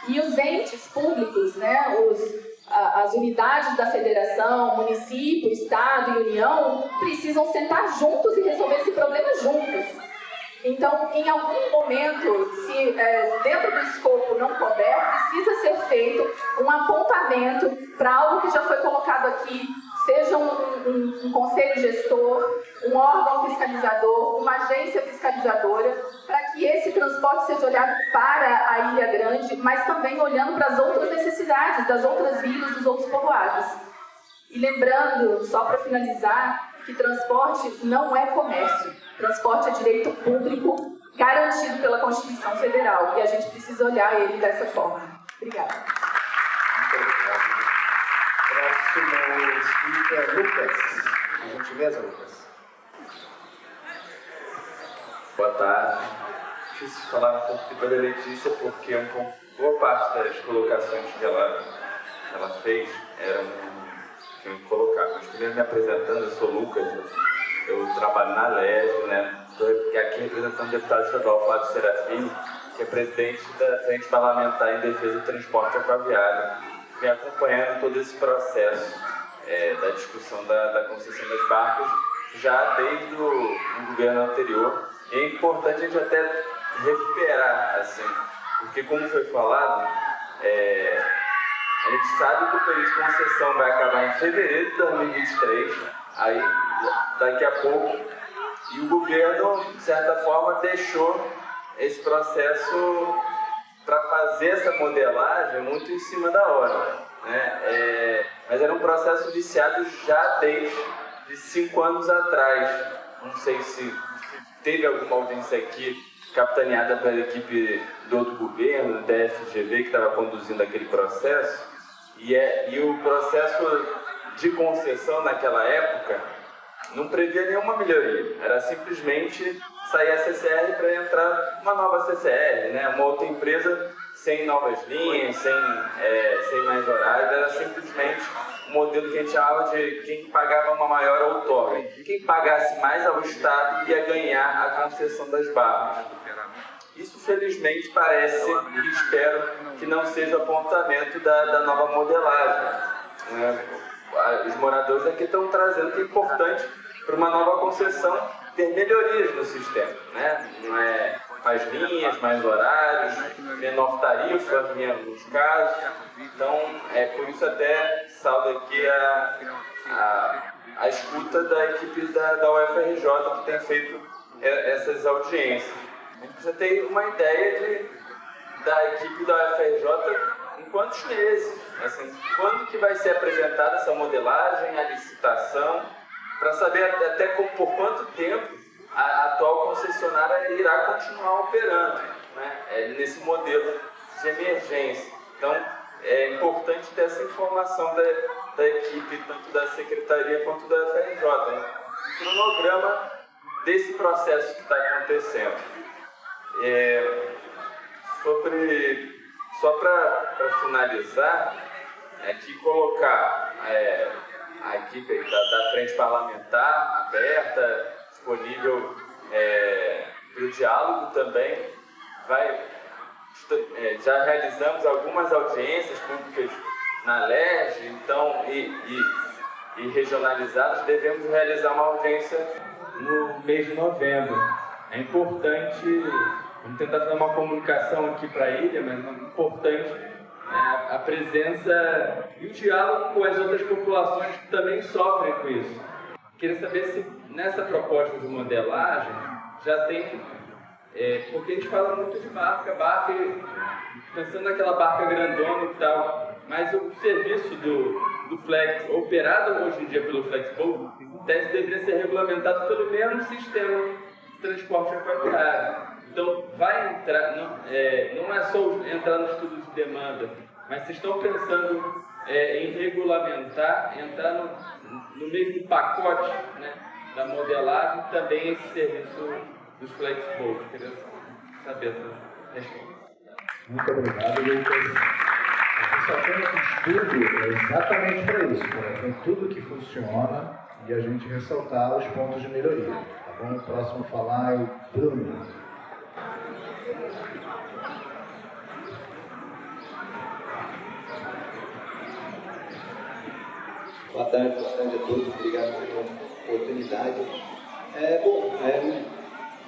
E os entes públicos, né, as unidades da federação, município, Estado e União, precisam sentar juntos e resolver esse problema juntos. Então, em algum momento, se dentro do escopo não couber, precisa ser feito um apontamento para algo que já foi colocado aqui, seja um conselho gestor, um órgão fiscalizador, uma agência fiscalizadora, para que esse transporte seja olhado para a Ilha Grande, mas também olhando para as outras necessidades das outras vilas, dos outros povoados. E lembrando, só para finalizar, que transporte não é comércio. Transporte é direito público garantido pela Constituição Federal e a gente precisa olhar ele dessa forma. Obrigada. Muito obrigado. Próximo speaker, Lucas. Por gentileza, Lucas. Boa tarde. Preciso falar um pouco da Letícia, porque boa parte das colocações que ela fez eram colocadas. Mas primeiro me apresentando, eu sou Lucas, eu trabalho na LEG, né? Estou aqui representando o deputado estadual Flávio Serafim, que é presidente da Frente Parlamentar em Defesa do Transporte Aquaviário, me acompanhando todo esse processo da discussão da concessão das barcas, já desde o governo anterior. E é importante a gente até recuperar, assim, porque como foi falado, a gente sabe que o período de concessão vai acabar em fevereiro de 2023, aí daqui a pouco, e o governo, de certa forma, deixou esse processo para fazer essa modelagem muito em cima da hora, né? Mas era um processo iniciado já desde 5 anos atrás. Não sei se teve alguma audiência aqui capitaneada pela equipe do outro governo, da FGV, que estava conduzindo aquele processo, e o processo de concessão naquela época não previa nenhuma melhoria, era simplesmente sair a CCR para entrar uma nova CCR, né? Uma outra empresa sem novas linhas, sem mais horários, era simplesmente um modelo que a gente chamava de quem pagava uma maior outorga. E quem pagasse mais ao Estado ia ganhar a concessão das barcas. Isso, felizmente, parece, e espero que não seja o apontamento da nova modelagem, né? Os moradores aqui estão trazendo que é importante para uma nova concessão ter melhorias no sistema, né? Não é mais linhas, mais horários, menor tarifa em alguns casos. Então, por isso até ressalto aqui a escuta da equipe da UFRJ que tem feito essas audiências. A gente precisa ter uma ideia da equipe da UFRJ em quantos meses, assim, quando que vai ser apresentada essa modelagem, a licitação, para saber até por quanto tempo a atual concessionária irá continuar operando, né, nesse modelo de emergência. Então, é importante ter essa informação da equipe, tanto da Secretaria quanto da UFRJ, né? O cronograma desse processo que está acontecendo. Só para finalizar, aqui colocar a equipe da Frente Parlamentar aberta, disponível para o diálogo também. Já realizamos algumas audiências públicas na LERJ, então, e regionalizadas. Devemos realizar uma audiência no mês de novembro. É importante, vamos tentar fazer uma comunicação aqui para a ilha, mas é importante a presença e o diálogo com as outras populações que também sofrem com isso. Queria saber se nessa proposta de modelagem já tem, porque a gente fala muito de barca, pensando naquela barca grandona e tal, mas o serviço do Flex, operado hoje em dia pelo Flexboat, em tese deveria ser regulamentado pelo mesmo sistema de transporte aquaviário. Então, vai entrar, não é só entrar no estudo de demanda, mas vocês estão pensando em regulamentar, entrar no mesmo pacote, né, da modelagem, também esse serviço dos Flexboat. Queria saber essa resposta. Muito obrigado, Lucas. A gente só tem esse estudo exatamente para isso, para ver tudo que funciona e a gente ressaltar os pontos de melhoria. Tá bom? O próximo a falar é o Bruno. Boa tarde a todos, obrigado pela oportunidade.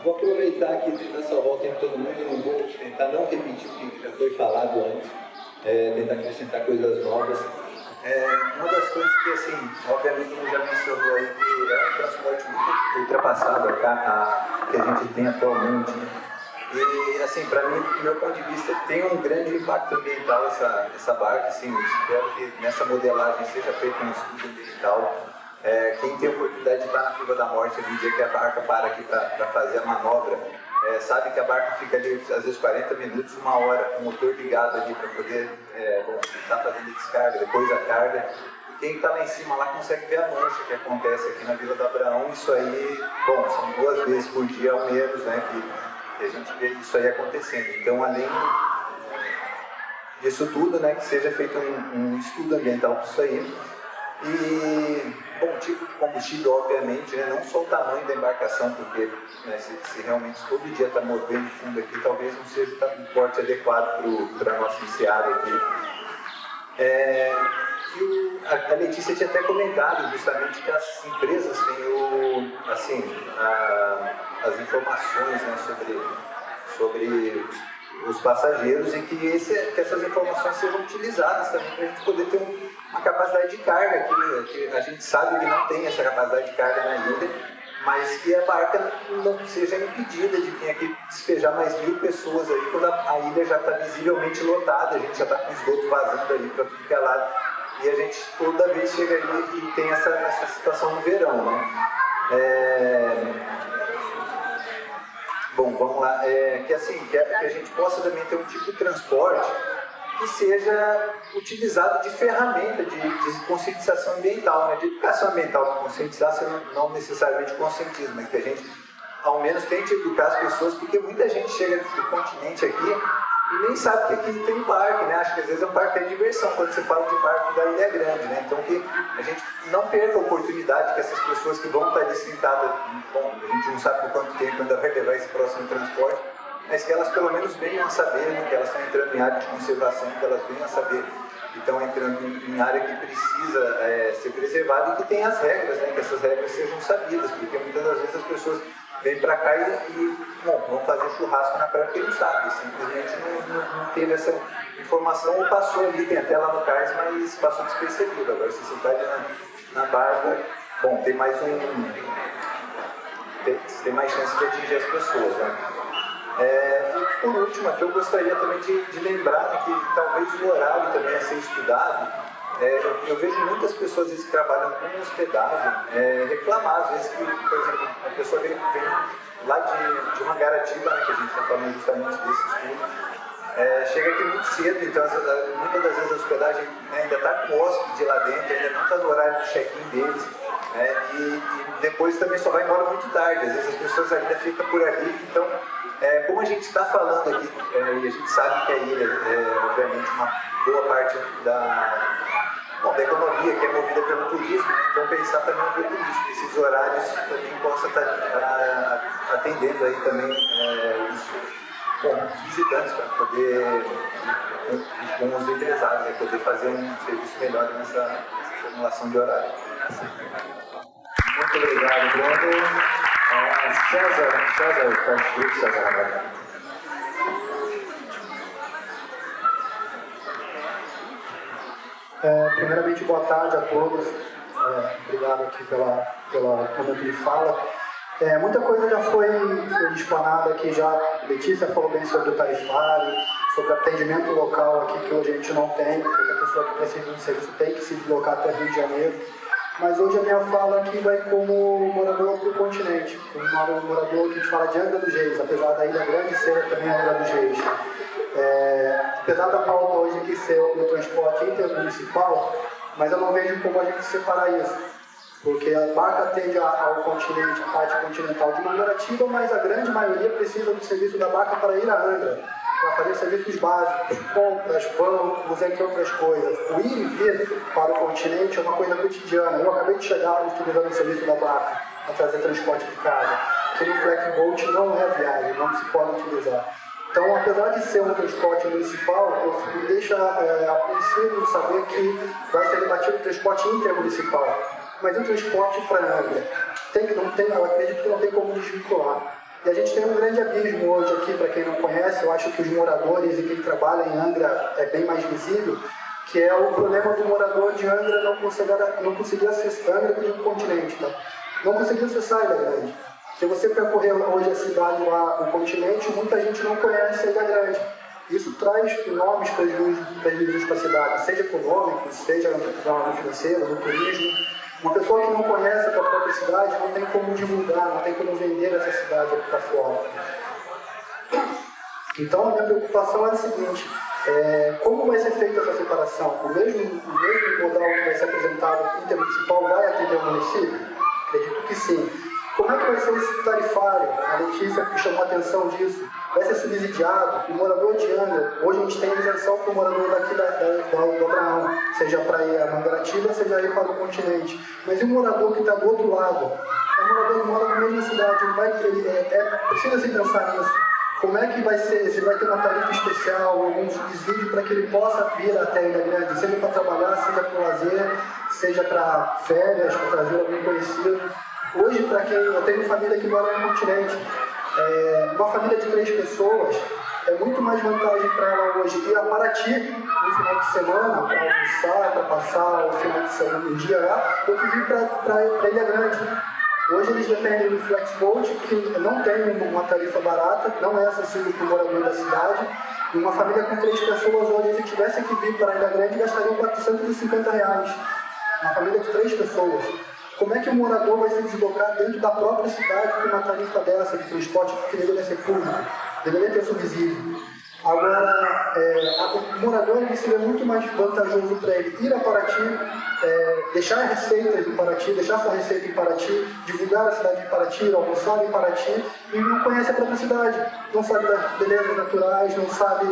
Vou aproveitar aqui para salvar o tempo de todo mundo e não vou tentar não repetir o que já foi falado antes, tentar acrescentar coisas novas. Uma das coisas que, assim, obviamente, a gente já mencionou aí, que é um transporte muito ultrapassado que a gente tem atualmente. E, assim, para mim, do meu ponto de vista, tem um grande impacto ambiental essa barca. Assim, eu espero que nessa modelagem seja feito um estudo ambiental. Quem tem a oportunidade de estar na fila da morte no dia que a barca para aqui para fazer a manobra, sabe que a barca fica ali, às vezes, 40 minutos, 1 hora, com o motor ligado ali para poder estar fazendo a descarga, depois a carga. E quem está lá em cima lá consegue ver a mancha que acontece aqui na Vila do Abraão. Isso aí, são 2 vezes por dia ao menos, né, que a gente vê isso aí acontecendo. Então, além disso tudo, né, que seja feito um estudo ambiental para isso aí. E, tipo de combustível, obviamente, né, não só o tamanho da embarcação, porque, né, se realmente todo dia está movendo fundo aqui, talvez não seja um porte adequado para a nossa enseada aqui. A Letícia tinha até comentado justamente que as empresas têm as informações, né, sobre os passageiros, e que essas informações sejam utilizadas também para a gente poder ter uma capacidade de carga aqui, que a gente sabe que não tem essa capacidade de carga na ilha, mas que a barca não seja impedida de vir aqui despejar mais 1000 pessoas aí, quando a ilha já está visivelmente lotada, a gente já está com esgoto vazando ali para tudo que é lado, e a gente toda vez chega ali e tem essa situação no verão, né? Vamos lá, que a gente possa também ter um tipo de transporte que seja utilizado de ferramenta de conscientização ambiental, né? De educação ambiental, para conscientizar, não necessariamente conscientismo, mas que a gente ao menos tente educar as pessoas, porque muita gente chega do continente aqui e nem sabe que aqui tem parque, né? Acho que às vezes é um parque de diversão, quando você fala de parque da Ilha Grande, né? Então que a gente não perca a oportunidade que essas pessoas que vão estar ali sentadas, a gente não sabe por quanto tempo ainda vai levar esse próximo transporte, mas que elas pelo menos venham a saber, né, que elas estão entrando em área de conservação, que elas venham a saber que estão entrando em área que precisa ser preservada, e que tem as regras, né, que essas regras sejam sabidas, porque muitas das vezes as pessoas vem para cá e bom, vamos fazer churrasco na praia, porque não sabe, simplesmente não teve essa informação, ou passou ali, tem até lá no cais, mas passou despercebido. Agora, se você está ali na barca, bom, tem mais tem mais chance de atingir as pessoas, né? E por último, aqui eu gostaria também de lembrar que talvez o horário também a ser estudado. Eu vejo muitas pessoas às vezes, que trabalham com hospedagem reclamar, às vezes, que, por exemplo, a pessoa vem lá de Mangaratiba, né, que a gente está falando justamente desse estudo, chega aqui muito cedo, então muitas das vezes a hospedagem ainda está com o hóspede lá dentro, ainda não está no horário do check-in deles, e depois também só vai embora muito tarde, às vezes as pessoas ainda ficam por ali, então como a gente está falando aqui, e a gente sabe que a ilha é obviamente uma boa parte da economia que é movida pelo turismo, né? Então pensar também um pouco nisso, que esses horários também possa estar atendendo aí também os visitantes para poder, com os empresários, né? Poder fazer um serviço melhor nessa formulação de horário. Muito obrigado, Bruno. César Castilho, César Ramalho. Primeiramente, boa tarde a todos. Obrigado aqui pela momento de fala. Muita coisa já foi explanada aqui já. A Letícia falou bem sobre o tarifário, sobre atendimento local aqui, que hoje a gente não tem, porque a pessoa que precisa de um serviço tem que se deslocar até Rio de Janeiro. Mas hoje a minha fala aqui vai como morador do continente, como morador que a gente fala de Angra dos Reis, apesar da Ilha Grande ser também Angra dos Reis. Apesar da pauta hoje aqui ser o transporte intermunicipal, mas eu não vejo como a gente separar isso, porque a barca atende ao continente, a parte continental de Mangaratiba, mas a grande maioria precisa do serviço da barca para ir a Angra, para fazer serviços básicos, compras, bancos, entre outras coisas. O ir e vir para o continente é uma coisa cotidiana. Eu acabei de chegar utilizando o serviço da barca para trazer transporte de carga, que no Flexboat não é viagem, não se pode utilizar. Então, apesar de ser um transporte municipal, me deixa apreensivo saber que vai ser debatido o transporte intermunicipal. Mas o transporte para Angra, eu acredito que não tem como desvincular. E a gente tem um grande abismo hoje aqui, para quem não conhece, eu acho que os moradores e quem trabalha em Angra é bem mais visível, que é o problema do morador de Angra não conseguir acessar Angra do continente, tá? Não conseguir acessar a Ilha Grande. Se você percorrer hoje a cidade lá, o continente, muita gente não conhece a Ilha Grande. Isso traz enormes prejuízos para a cidade, seja econômicos, seja no financeiro, no turismo. Uma pessoa que não conhece a própria cidade não tem como divulgar, não tem como vender essa cidade para fora. Então, a minha preocupação é a seguinte: como vai ser feita essa separação? O mesmo modal que vai ser apresentado intermunicipal vai atender o município? Acredito que sim. Como é que vai ser esse tarifário? A Letícia chamou a atenção disso. Vai ser subsidiado? O morador de Angra, hoje a gente tem isenção para o morador daqui do Abraão, seja para ir a Mangaratiba, seja ir para o continente. Mas e o morador que está do outro lado? O morador que mora na mesma cidade, precisa se pensar nisso. Como é que vai ser? Se vai ter uma tarifa especial, algum subsídio para que ele possa vir até a Ilha Grande, seja para trabalhar, seja para lazer, seja para férias, para trazer algum conhecido. Hoje, para quem eu tenho família que mora no continente, uma família de 3 pessoas, é muito mais vantagem para ela hoje ir a Paraty no final de semana, para almoçar, para passar o final de semana, um dia lá, do que vir para Ilha Grande. Hoje eles dependem do Flexboat, que não tem uma tarifa barata, não é acessível para o morador da cidade. E uma família com 3 pessoas hoje, se tivesse que vir para Ilha Grande, gastaria R$450. Uma família de 3 pessoas. Como é que o morador vai se deslocar dentro da própria cidade com uma tarifa dessa de transporte que deveria ser público? Deveria ter subsídio. Agora, o morador seria muito mais vantajoso para ele ir a Paraty, deixar receitas em Paraty, deixar sua receita em Paraty, divulgar a cidade de Paraty, almoçar em Paraty, e não conhece a própria cidade, não sabe das belezas naturais, não sabe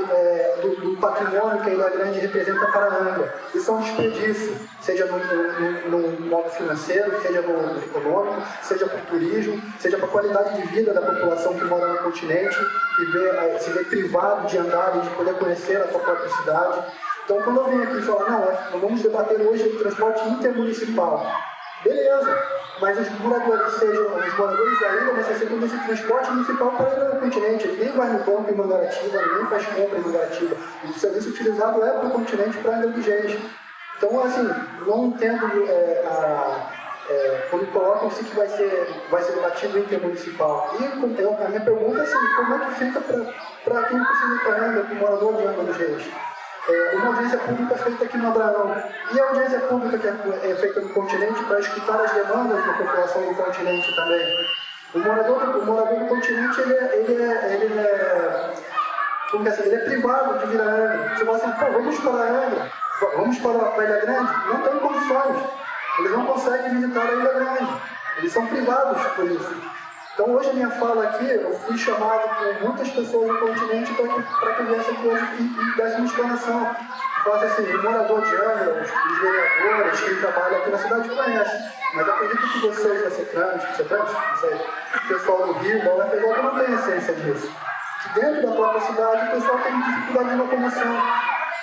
do patrimônio que a Ilha Grande representa para a Angra. Isso é um desperdício, seja no modo financeiro, seja no modo econômico, seja para o turismo, seja para a qualidade de vida da população que mora no continente, que se vê privado de andar e de poder conhecer a sua própria cidade. Então, quando eu venho aqui falar, não vamos debater hoje o transporte intermunicipal, beleza, mas os moradores da ilha necessitam desse transporte municipal para ir ao continente. Ninguém vai no banco em Mangaratiba, ninguém faz compra em Mangaratiba. O serviço utilizado é para o continente, para Angra dos Reis. Então, assim, não entendo quando colocam-se que vai ser debatido intermunicipal. E a minha pergunta é assim, como é que fica para quem precisa ir para Angra, para o morador de Angra dos Reis? Uma audiência pública feita aqui no Abraão. E a audiência pública que é feita no continente para escutar as demandas da população do continente também. O morador do continente, ele é privado de vir a Angra. Você fala assim, pô, vamos para Angra, vamos para a Ilha Grande. Não tem condições. Eles não conseguem visitar a Ilha Grande. Eles são privados por isso. Então, hoje a minha fala aqui, eu fui chamado por muitas pessoas do continente para que eu viesse aqui hoje e desse uma explanação. Falasse assim, o morador de Angra, os vereadores, quem trabalha aqui na cidade conhece. Mas acredito que vocês da CETRANS, o pessoal do Rio, da UFRJ, não tem essência disso. Que dentro da própria cidade o pessoal tem dificuldade de locomoção.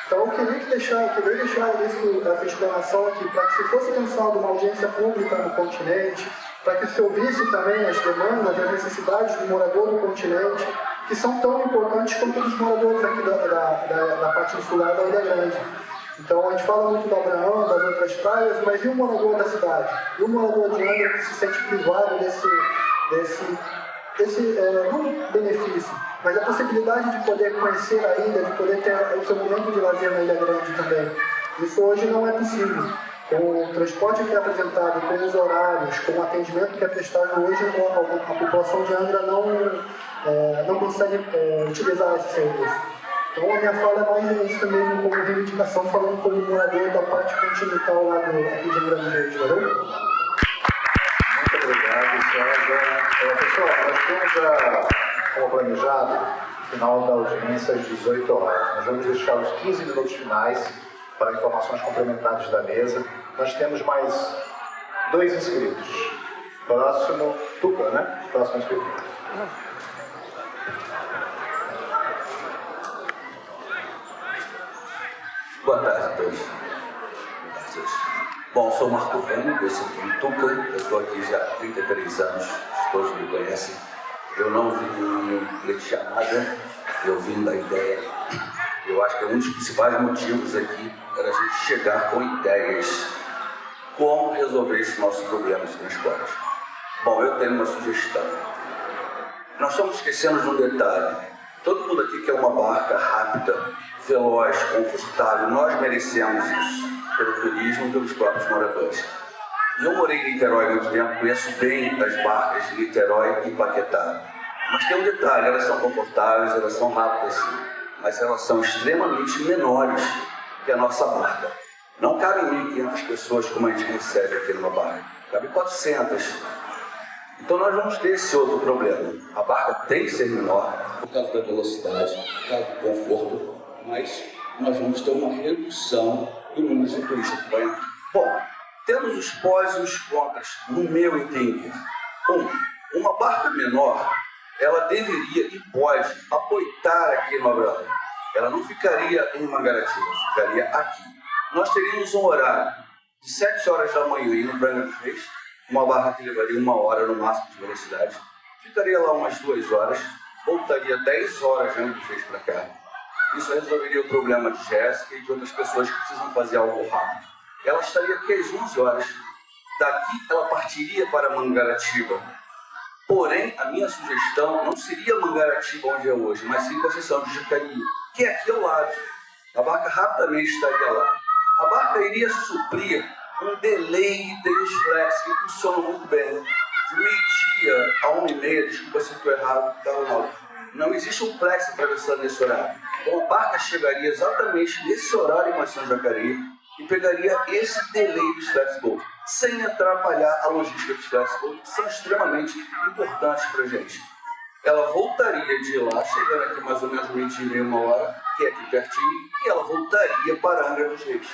Então, eu queria deixar essa explanação aqui, para que se fosse pensado uma audiência pública no continente, para que se ouvisse também as demandas, as necessidades do morador do continente, que são tão importantes quanto dos moradores aqui da parte insular da Ilha Grande. Então, a gente fala muito do Abraão, das outras praias, mas e o morador da cidade? E o morador de Angra que se sente privado desse não benefício, mas a possibilidade de poder conhecer a ilha, de poder ter o seu momento de lazer na Ilha Grande também. Isso hoje não é possível. Com o transporte que é apresentado, com os horários, com o atendimento que é prestado hoje, a população de Angra não consegue utilizar esse serviço. Então a minha fala é mais isso mesmo, como reivindicação, falando como morador da parte continental lá aqui de Angra dos Reis, valeu? Muito obrigado, César. Pessoal, nós temos como planejado, o final da audiência às 18 horas. Nós vamos deixar os 15 minutos finais para informações complementares da mesa. Nós temos mais 2 inscritos. Próximo, Tuca, né? Próximo inscrito. Boa tarde a todos. Bom, sou Marco Vênio, eu sou do Tuca, eu estou aqui já há 33 anos, todos me conhecem. Eu não vim no leite de chamada, eu vim da ideia. Eu acho que um dos principais motivos aqui era a gente chegar com ideias. Como resolver esse nosso problema de transporte? Bom, eu tenho uma sugestão. Nós estamos esquecendo de um detalhe. Todo mundo aqui quer uma barca rápida, veloz, confortável. Nós merecemos isso, pelo turismo e pelos próprios moradores. E eu morei em Niterói há muito tempo, conheço bem as barcas de Niterói e Paquetá. Mas tem um detalhe, elas são confortáveis, elas são rápidas sim, mas elas são extremamente menores que a nossa barca. Não cabem 1.500 pessoas como a gente recebe aqui numa barca, cabe 400. Então nós vamos ter esse outro problema. A barca tem que ser menor por causa da velocidade, por causa do conforto, mas nós vamos ter uma redução do número de turistas que vai entrar. Bom, temos os pós e os contras, no meu entender. Uma barca menor, ela deveria e pode apoiar aqui no Abraão. Ela não ficaria em Mangaratiba, ficaria aqui. Nós teríamos um horário de 7 horas da manhã indo para Angra dos Reis, uma barra que levaria 1 hora no máximo de velocidade, ficaria lá umas 2 horas, voltaria 10 horas de Angra dos Reis para cá. Isso resolveria o problema de Jéssica e de outras pessoas que precisam fazer algo rápido. Ela estaria aqui às 11 horas, daqui ela partiria para Mangaratiba. Porém, a minha sugestão não seria Mangaratiba onde é hoje, mas sim Conceição de Jacareí, que é aqui ao lado. A barca rapidamente estaria lá. A barca iria suprir um delay que tem os flex, que funcionam muito bem. De meio-dia a 1h30, desculpa se estou errado, tá, Ronaldo? Não existe um flex atravessando nesse horário. Então a barca chegaria exatamente nesse horário em Conceição de Jacareí e pegaria esse delay dos flexibles, sem atrapalhar a logística dos flexibles, que são extremamente importantes para a gente. Ela voltaria de lá, chegando aqui mais ou menos 20h30, 1h, que é aqui pertinho, e ela voltaria para Angra dos Reis.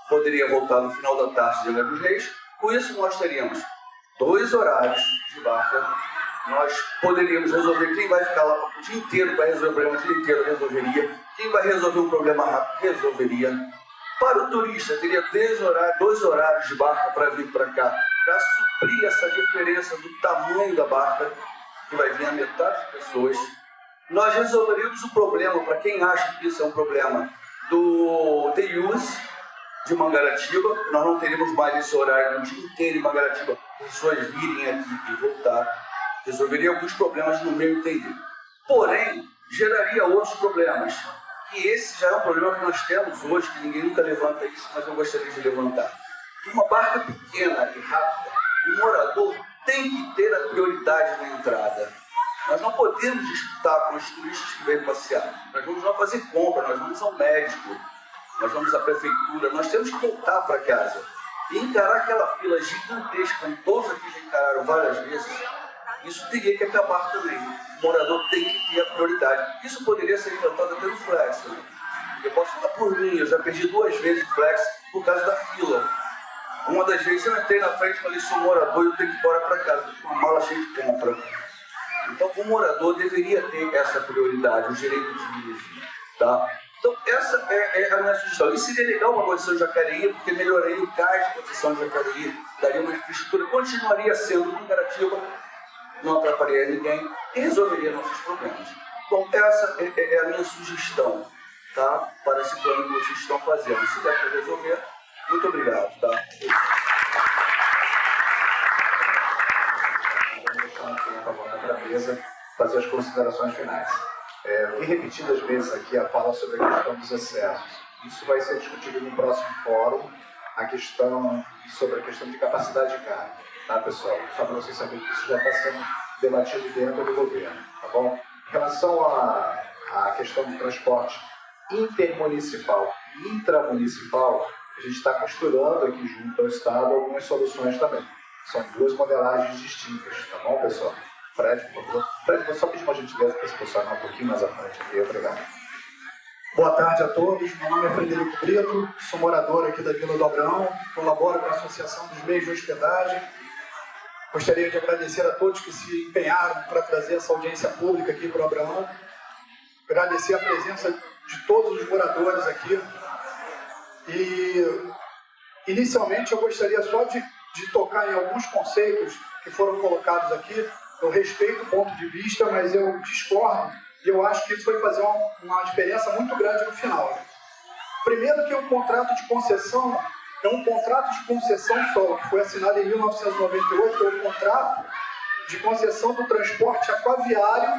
Poderia voltar no final da tarde de Angra dos Reis. Com isso, nós teríamos 2 horários de barca. Nós poderíamos resolver quem vai ficar lá o dia inteiro, vai resolver o problema o dia inteiro, resolveria. Quem vai resolver um problema rápido, resolveria. Para o turista, teria 2 horários de barca para vir para cá, para suprir essa diferença do tamanho da barca, que vai vir a metade das pessoas. Nós resolveríamos o problema, para quem acha que isso é um problema, do day use de Mangaratiba. Nós não teríamos mais esse horário o dia inteiro em Mangaratiba, pessoas virem aqui e voltar. Resolveria alguns problemas no meu entender. Porém, geraria outros problemas. E esse já é um problema que nós temos hoje, que ninguém nunca levanta isso, mas eu gostaria de levantar. Uma barca pequena e rápida, o morador tem que ter a prioridade na entrada. Nós não podemos disputar com os turistas que vêm passear. Nós vamos lá fazer compra, nós vamos ao médico, nós vamos à prefeitura, nós temos que voltar para casa. E encarar aquela fila gigantesca, como todos aqui já encararam várias vezes, isso teria que acabar também. O morador tem que ter a prioridade. Isso poderia ser inventado até no Flex. Né? Eu posso falar por mim, eu já perdi 2 vezes o Flex por causa da fila. Uma das vezes eu entrei na frente e falei, sou morador e eu tenho que ir embora para casa, com uma mala cheia de compra. Então o morador deveria ter essa prioridade, o direito de dirigir. Tá? Então essa é a minha sugestão. E seria legal uma concessão de Jacareí, porque melhoraria o cais de concessão de Jacareí, daria uma infraestrutura, continuaria sendo Mangaratiba, não atrapalharia ninguém e resolveria nossos problemas. Bom, essa é a minha sugestão, tá? Para esse plano que vocês estão fazendo. Se der para resolver, muito obrigado, tá? Para a mesa fazer as considerações finais. Vi repetidas vezes aqui a fala sobre a questão dos excessos. Isso vai ser discutido no próximo fórum, sobre a questão de capacidade de carga, tá, pessoal? Só para vocês saberem que isso já está sendo debatido dentro do governo, tá bom? Em relação à questão do transporte intermunicipal e intramunicipal, a gente está costurando aqui junto ao Estado algumas soluções também. São 2 modelagens distintas, tá bom, pessoal? Fred, por favor. Fred, vou só pedir uma gentileza para esse pessoal um pouquinho mais à frente aqui. Obrigado. Boa tarde a todos. Meu nome é Frederico Brito, sou morador aqui da Vila do Abraão, colaboro com a Associação dos Meios de Hospedagem. Gostaria de agradecer a todos que se empenharam para trazer essa audiência pública aqui para o Abraão. Agradecer a presença de todos os moradores aqui. E, inicialmente, eu gostaria só de tocar em alguns conceitos que foram colocados aqui. Eu respeito o ponto de vista, mas eu discordo e eu acho que isso vai fazer uma diferença muito grande no final. Primeiro que um contrato de concessão é um contrato de concessão só, que foi assinado em 1998, que é o contrato de concessão do transporte aquaviário,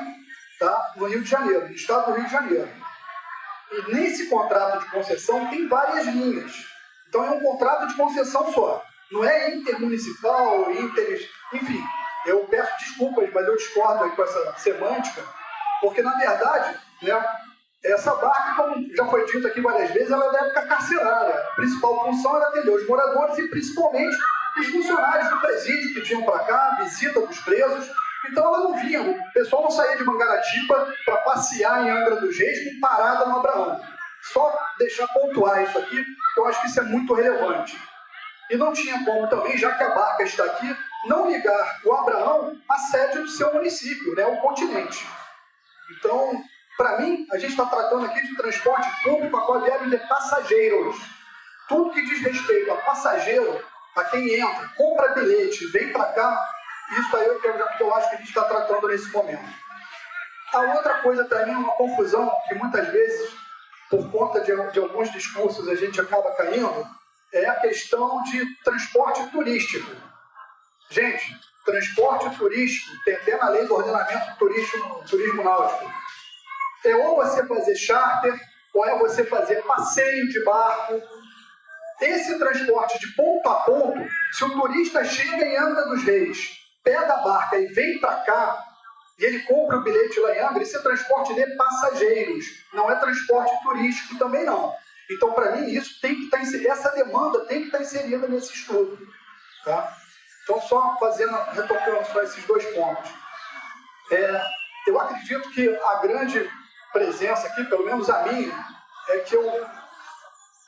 tá, no Rio de Janeiro, no estado do Rio de Janeiro. E nesse contrato de concessão tem várias linhas. Então é um contrato de concessão só. Não é intermunicipal, enfim. Eu peço desculpas, mas eu discordo aí com essa semântica, porque, na verdade, né, essa barca, como já foi dito aqui várias vezes, ela é da época carcerária. A principal função era atender os moradores e, principalmente, os funcionários do presídio que vinham para cá, visita dos presos. Então, ela não vinha, o pessoal não saía de Mangaratiba para passear em Angra dos Reis com parada no Abraão. Só deixar pontuar isso aqui, que eu acho que isso é muito relevante. E não tinha como também, já que a barca está aqui, não ligar o Abraão à sede do seu município, né, o continente. Então, para mim, a gente está tratando aqui de transporte público aquaviário de passageiros. Tudo que diz respeito a passageiro, a quem entra, compra bilhete, vem para cá, isso aí é o que eu acho que a gente está tratando nesse momento. A outra coisa também é uma confusão que muitas vezes, por conta de alguns discursos, a gente acaba caindo, é a questão de transporte turístico. Gente, transporte turístico, tem até na lei do ordenamento turismo náutico. É ou você fazer charter, ou é você fazer passeio de barco. Esse transporte de ponto a ponto, se o turista chega em Angra dos Reis, pega a barca e vem para cá, e ele compra o bilhete lá em Angra, esse é transporte de passageiros, não é transporte turístico também não. Então, para mim, isso tem que estar essa demanda tem que estar inserida nesse estudo. Tá? Então, só retocando só esses 2 pontos. Eu acredito que a grande presença aqui, pelo menos a minha, é que eu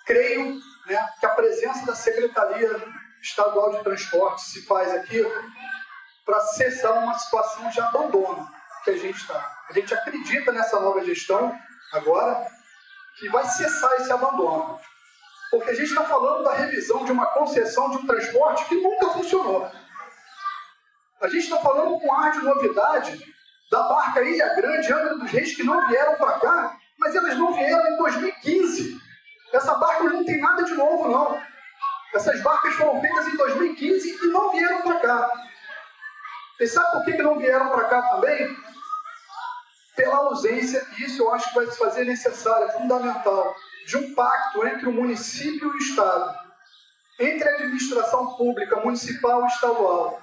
creio, né, que a presença da Secretaria Estadual de Transporte se faz aqui para cessar uma situação de abandono que a gente está. A gente acredita nessa nova gestão agora que vai cessar esse abandono. Porque a gente está falando da revisão de uma concessão de um transporte que nunca funcionou. A gente está falando com ar de novidade da barca Ilha Grande, Angra dos Reis, que não vieram para cá, mas elas não vieram em 2015. Essa barca não tem nada de novo, não. Essas barcas foram feitas em 2015 e não vieram para cá. E sabe por que não vieram para cá também? Pela ausência, e isso eu acho que vai se fazer necessário, é fundamental, de um pacto entre o município e o Estado, entre a administração pública municipal e estadual.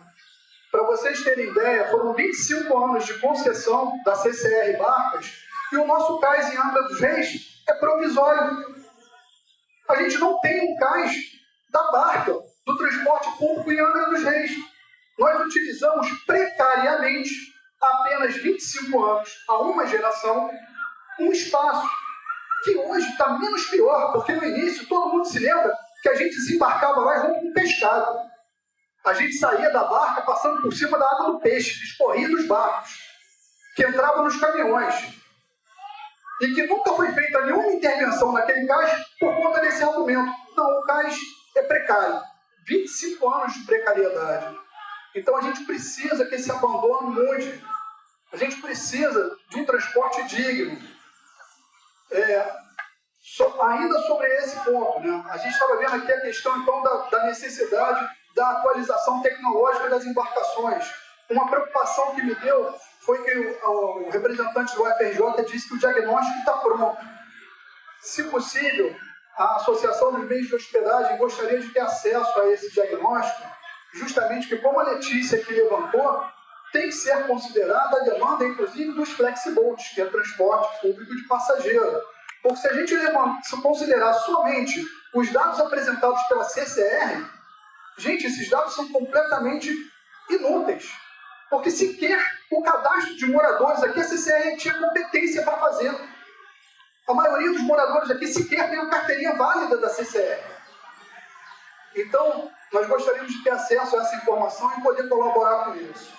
Para vocês terem ideia, foram 25 anos de concessão da CCR Barcas e o nosso cais em Angra dos Reis é provisório. A gente não tem um cais da barca, do transporte público em Angra dos Reis. Nós utilizamos precariamente, há apenas 25 anos, a uma geração, um espaço que hoje está menos pior, porque no início todo mundo se lembra que a gente desembarcava lá junto com pescado. A gente saía da barca passando por cima da água do peixe, escorria dos barcos, que entrava nos caminhões. E que nunca foi feita nenhuma intervenção naquele cais por conta desse argumento. Não, o cais é precário. 25 anos de precariedade. Então a gente precisa que esse abandono mude. A gente precisa de um transporte digno. Ainda sobre esse ponto, né? A gente estava vendo aqui a questão então da necessidade da atualização tecnológica das embarcações. Uma preocupação que me deu foi que o representante do UFRJ disse que o diagnóstico está pronto. Se possível, a Associação dos Meios de Hospedagem gostaria de ter acesso a esse diagnóstico, justamente porque, como a Letícia aqui levantou, tem que ser considerada a demanda, inclusive, dos flexiboats, que é transporte público de passageiro. Porque se a gente considerar somente os dados apresentados pela CCR, gente, esses dados são completamente inúteis. Porque sequer o cadastro de moradores aqui, a CCR tinha competência para fazer. A maioria dos moradores aqui sequer tem a carteirinha válida da CCR. Então, nós gostaríamos de ter acesso a essa informação e poder colaborar com isso.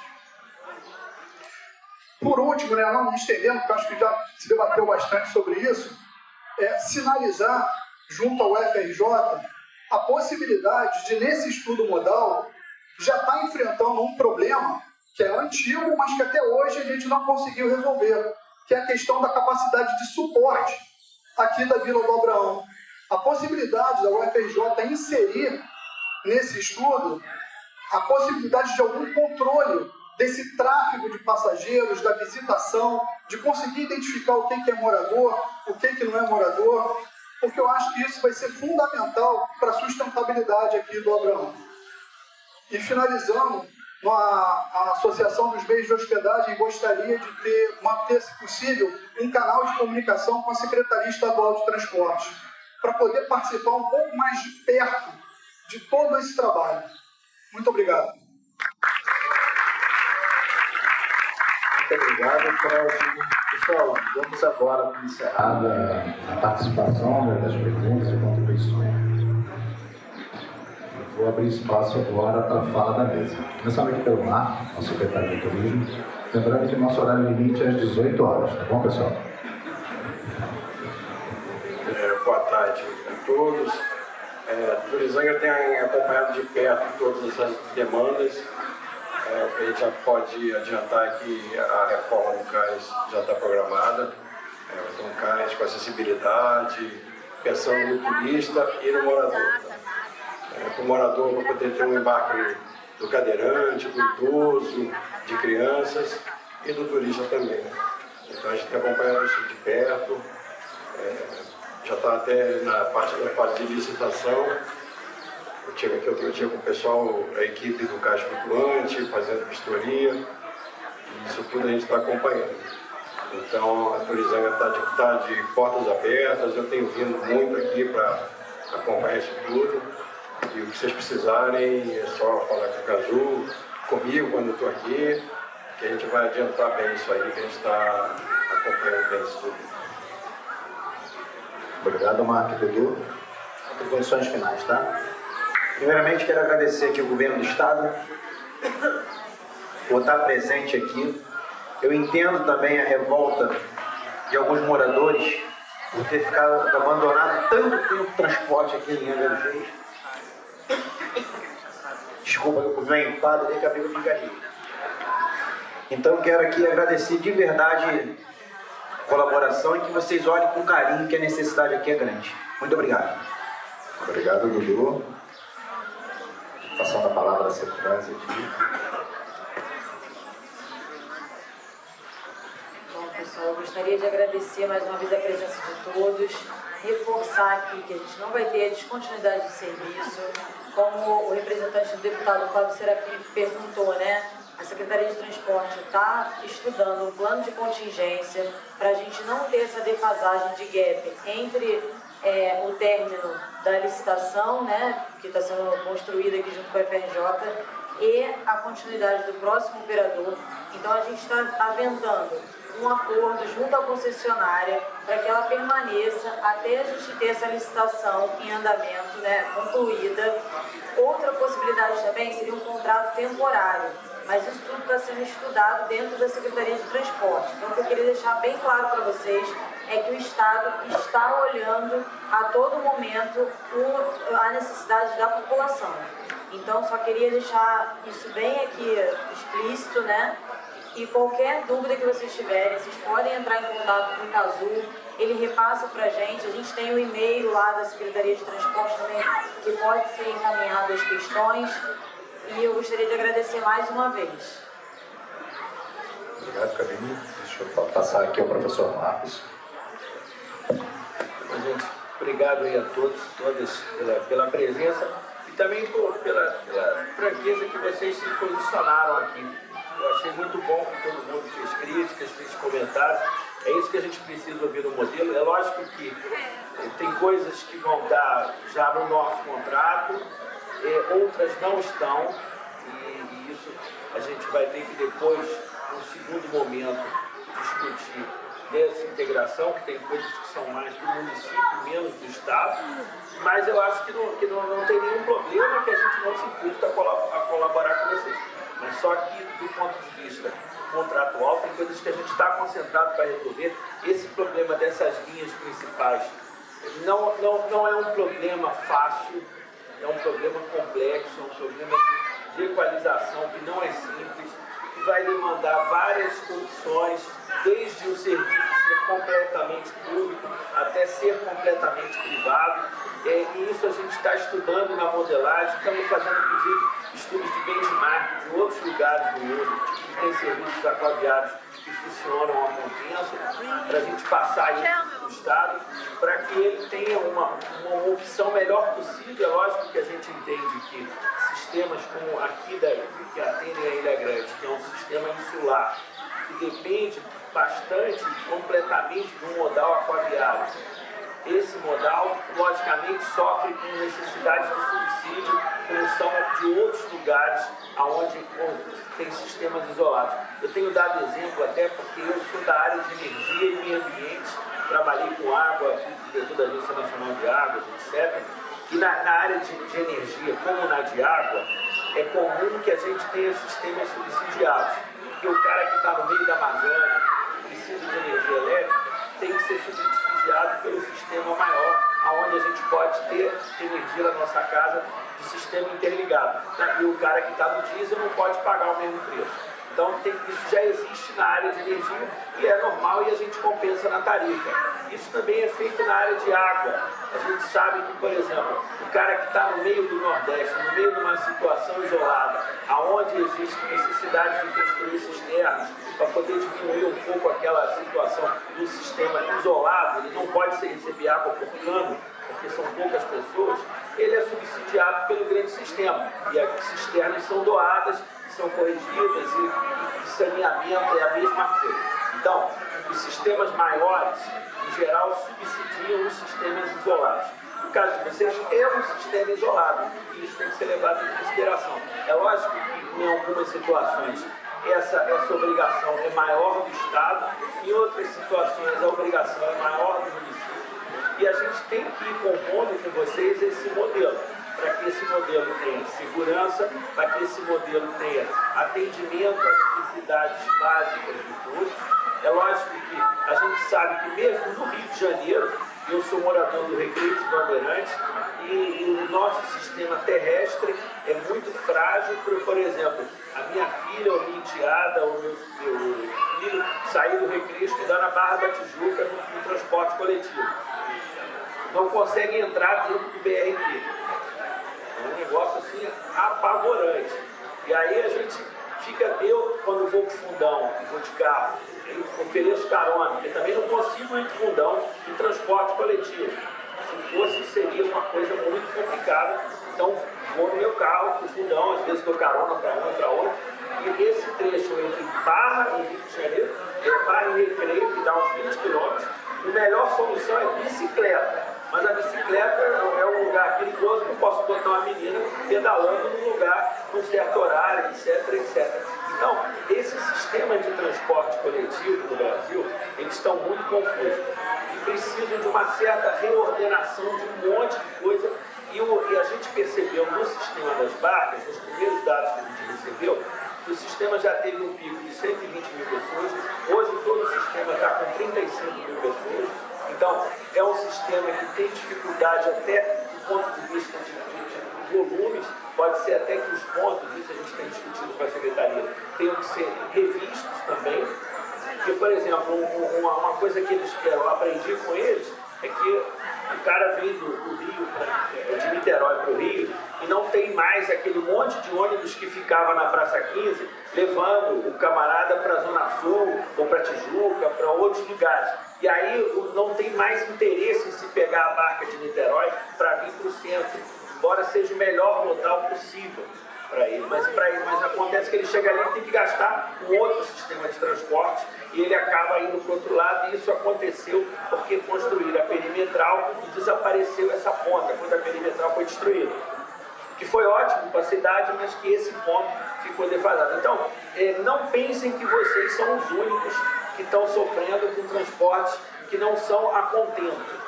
Por último, né, não me estendendo, porque acho que já se debateu bastante sobre isso, sinalizar junto ao UFRJ a possibilidade de, nesse estudo modal, já estar enfrentando um problema que é antigo, mas que até hoje a gente não conseguiu resolver, que é a questão da capacidade de suporte aqui da Vila do Abraão. A possibilidade da UFRJ inserir nesse estudo a possibilidade de algum controle desse tráfego de passageiros, da visitação, de conseguir identificar o que é morador, o que não é morador, porque eu acho que isso vai ser fundamental para a sustentabilidade aqui do Abraão. E finalizando, a Associação dos Meios de Hospedagem gostaria de manter, se possível, um canal de comunicação com a Secretaria Estadual de Transporte, para poder participar um pouco mais de perto de todo esse trabalho. Muito obrigado. Muito obrigado, Cláudio. Pessoal, vamos agora encerrar a participação das perguntas e contribuições. Eu vou abrir espaço agora para a fala da mesa. Começando aqui pelo Marco, nosso secretário de Turismo. Lembrando que o nosso horário limite é às 18 horas, tá bom, pessoal? Boa tarde a todos. Turizanga tem acompanhado de perto todas essas demandas. A gente já pode adiantar que a reforma do CAIS já está programada. Vai ter um CAIS com acessibilidade, pensando no turista e no morador. Para o morador, para poder ter um embarque do cadeirante, do idoso, de crianças e do turista também. Então a gente tem acompanhado isso de perto. Já está até na parte da fase de licitação. Eu estive aqui outro dia com o pessoal, a equipe do Caixa Flutuante, fazendo vistoria. E isso tudo a gente está acompanhando. Então a Turizanga está de portas abertas, eu tenho vindo muito aqui para acompanhar isso tudo. E o que vocês precisarem é só falar com o Cazu, comigo quando eu estou aqui, que a gente vai adiantar bem isso aí, que a gente está acompanhando bem isso tudo. Obrigado, Marco e Dudu. Contribuições finais, tá? Primeiramente, quero agradecer aqui ao Governo do Estado por estar presente aqui. Eu entendo também a revolta de alguns moradores por ter ficado abandonado tanto tempo o transporte aqui em Angra dos Reis. Desculpa, eu venho ocupado desde que abriu o Digaria. Então quero aqui agradecer de verdade a colaboração e que vocês olhem com carinho, que a necessidade aqui é grande. Muito obrigado. Obrigado, Dudu. Passando a palavra à secretária aqui. Bom, pessoal, eu gostaria de agradecer mais uma vez a presença de todos, reforçar aqui que a gente não vai ter a descontinuidade de serviço, como o representante do deputado Fábio Serafim perguntou, né? A Secretaria de Transporte está estudando um plano de contingência para a gente não ter essa defasagem de gap entre o término da licitação, né, que está sendo construída aqui junto com a FRJ, e a continuidade do próximo operador. Então a gente está aventando um acordo junto à concessionária para que ela permaneça até a gente ter essa licitação em andamento, né, concluída. Outra possibilidade também seria um contrato temporário, mas isso tudo está sendo estudado dentro da Secretaria de Transporte. Então o que eu queria deixar bem claro para vocês é que o Estado está olhando a todo momento a necessidade da população. Então só queria deixar isso bem aqui explícito, né? E qualquer dúvida que vocês tiverem, vocês podem entrar em contato com o Cazu, ele repassa para a gente tem o e-mail lá da Secretaria de Transporte também, que pode ser encaminhado as questões, e eu gostaria de agradecer mais uma vez. Obrigado, Karine. Deixa eu passar aqui ao professor Marcos. Gente, obrigado aí a todos, todas pela presença e também pela franqueza que vocês se posicionaram aqui. Eu achei muito bom que todo mundo fez críticas, fez comentários. É isso que a gente precisa ouvir no modelo. É lógico que tem coisas que vão dar já no nosso contrato, outras não estão, e isso a gente vai ter que depois, no segundo momento, discutir dessa integração, que tem coisas que são mais do município, menos do Estado, mas eu acho que não tem nenhum problema que a gente não se furta a colaborar com vocês. Mas só que, do ponto de vista contratual, tem coisas que a gente está concentrado para resolver. Esse problema dessas linhas principais não é um problema fácil, é um problema complexo, é um problema de equalização que não é simples, que vai demandar várias condições, desde o serviço ser completamente público até ser completamente privado. E isso a gente está estudando na modelagem, estamos fazendo, inclusive, estudos de benchmark de outros lugares do mundo que têm serviços aquaviários que funcionam há algum tempo, para a gente passar isso para o Estado, para que ele tenha uma opção melhor possível. É lógico que a gente entende que sistemas como aqui que atendem a Ilha Grande, que é um sistema insular, que depende bastante, completamente do modal aquaviário. Esse modal, logicamente, sofre com necessidade de subsídio, função de outros lugares onde tem sistemas isolados. Eu tenho dado exemplo até porque eu sou da área de energia e meio ambiente, trabalhei com água, fui diretor da Agência Nacional de Águas, etc. E na área de energia, como na de água, é comum que a gente tenha sistemas subsidiados. Porque o cara que está no meio da Amazônia, precisa de energia elétrica, tem que ser subsidiado pelo sistema maior, onde a gente pode ter energia na nossa casa de sistema interligado. E o cara que está no diesel não pode pagar o mesmo preço. Então isso já existe na área de energia e é normal, e a gente compensa na tarifa. Isso também é feito na área de água. A gente sabe que, por exemplo, o cara que está no meio do Nordeste, no meio de uma situação isolada, aonde existe necessidade de construir cisternas para poder diminuir um pouco aquela situação do sistema isolado, ele não pode receber água por cano, porque são poucas pessoas, ele é subsidiado pelo grande sistema. E as cisternas são doadas, são corrigidas, e saneamento é a mesma coisa. Então, os sistemas maiores, em geral, subsidiam os sistemas isolados. No caso de vocês, é um sistema isolado, e isso tem que ser levado em consideração. É lógico que, em algumas situações, essa obrigação é maior do Estado, em outras situações, a obrigação é maior do município. E a gente tem que ir compondo com vocês esse modelo, para que esse modelo tenha segurança, para que esse modelo tenha atendimento às necessidades básicas de todos, É lógico que a gente sabe que mesmo no Rio de Janeiro, eu sou morador do Recreio dos Bandeirantes, e o nosso sistema terrestre é muito frágil. Por exemplo, a minha filha, ou minha enteada, ou meu filho saiu do Recreio estudar na Barra da Tijuca no transporte coletivo. Não consegue entrar dentro do BRT. É um negócio assim apavorante. E aí a gente fica, eu quando vou para o Fundão, vou de carro, eu ofereço carona, porque também não consigo ir para o Fundão em transporte coletivo. Se fosse, seria uma coisa muito complicada. Então vou no meu carro para o Fundão, às vezes dou carona para um, para outro. E esse trecho entre Barra e Rio de Janeiro, Barra e Recreio, que dá uns 20 quilômetros, a melhor solução é bicicleta. Mas a bicicleta é um lugar perigoso, não posso botar uma menina pedalando num lugar num certo horário, etc, etc. Então, esse sistema de transporte coletivo no Brasil, eles estão muito confusos e precisam de uma certa reordenação de um monte de coisa. E a gente percebeu no sistema das barcas, nos primeiros dados que a gente recebeu, que o sistema já teve um pico de 120 mil pessoas, hoje todo o sistema está com 35 mil pessoas. Então, é um sistema que tem dificuldade até do ponto de vista de volumes, pode ser até que os pontos, isso a gente tem discutido com a Secretaria, tenham que ser revistos também, porque, por exemplo, uma coisa que eu aprendi com eles é que o cara vem do Rio, de Niterói para o Rio, e não tem mais aquele monte de ônibus que ficava na Praça 15, levando o camarada para a Zona Sul, ou para Tijuca, para outros lugares. E aí não tem mais interesse em se pegar a barca de Niterói para vir para o centro, embora seja o melhor modal possível para ele. Mas acontece que ele chega ali e tem que gastar um outro sistema de transporte e ele acaba indo para o outro lado, e isso aconteceu porque construíram a perimetral e desapareceu essa ponta quando a perimetral foi destruída. Que foi ótimo para a cidade, mas que esse ponto ficou defasado. Então, não pensem que vocês são os únicos que estão sofrendo com transportes que não são a contento.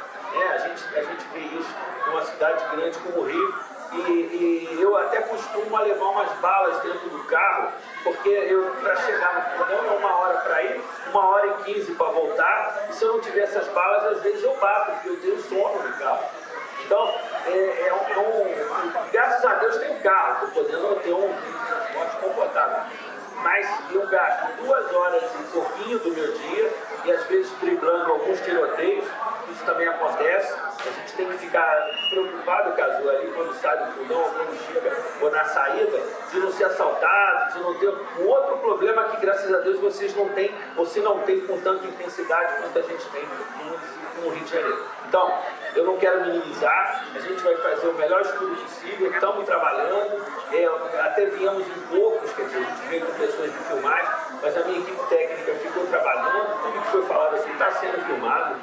A gente vê isso numa cidade grande como o Rio, e eu até costumo levar umas balas dentro do carro, porque para chegar no Fundão é 1 hora para ir, 1h15 para voltar, e se eu não tiver essas balas, às vezes eu bato, porque eu tenho sono no carro. Então, graças a Deus tem um carro, estou podendo ter um transporte confortável. Mas eu gasto 2 horas e pouquinho do meu dia, e às vezes driblando alguns tiroteios, isso também acontece. A gente tem que ficar preocupado, Cazu, ali quando sai do Fundão, ou quando chega, ou na saída, de não ser assaltado, de não ter um outro problema que, graças a Deus, vocês não têm, ou se não tem com tanta intensidade quanto a gente tem no Rio de Janeiro. Então, eu não quero minimizar, a gente vai fazer o melhor estudo possível, estamos trabalhando, até viemos em poucos, quer dizer, a gente veio com pessoas de filmagem, mas a minha equipe técnica ficou trabalhando, tudo que foi falado aqui está sendo filmado.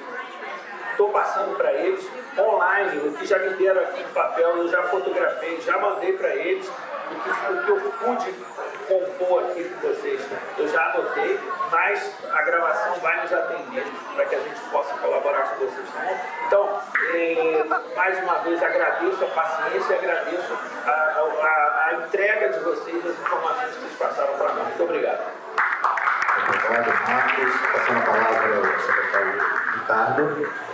Estou passando para eles online, o que já me deram aqui em papel, eu já fotografei, já mandei para eles, o que eu pude compor aqui com vocês, eu já anotei, mas a gravação vai nos atender para que a gente possa colaborar com vocês, tá bom? Então, mais uma vez agradeço a paciência e agradeço a entrega de vocês, as informações que vocês passaram para nós. Muito obrigado. Obrigado, Marcos. Passando a palavra ao secretário Ricardo.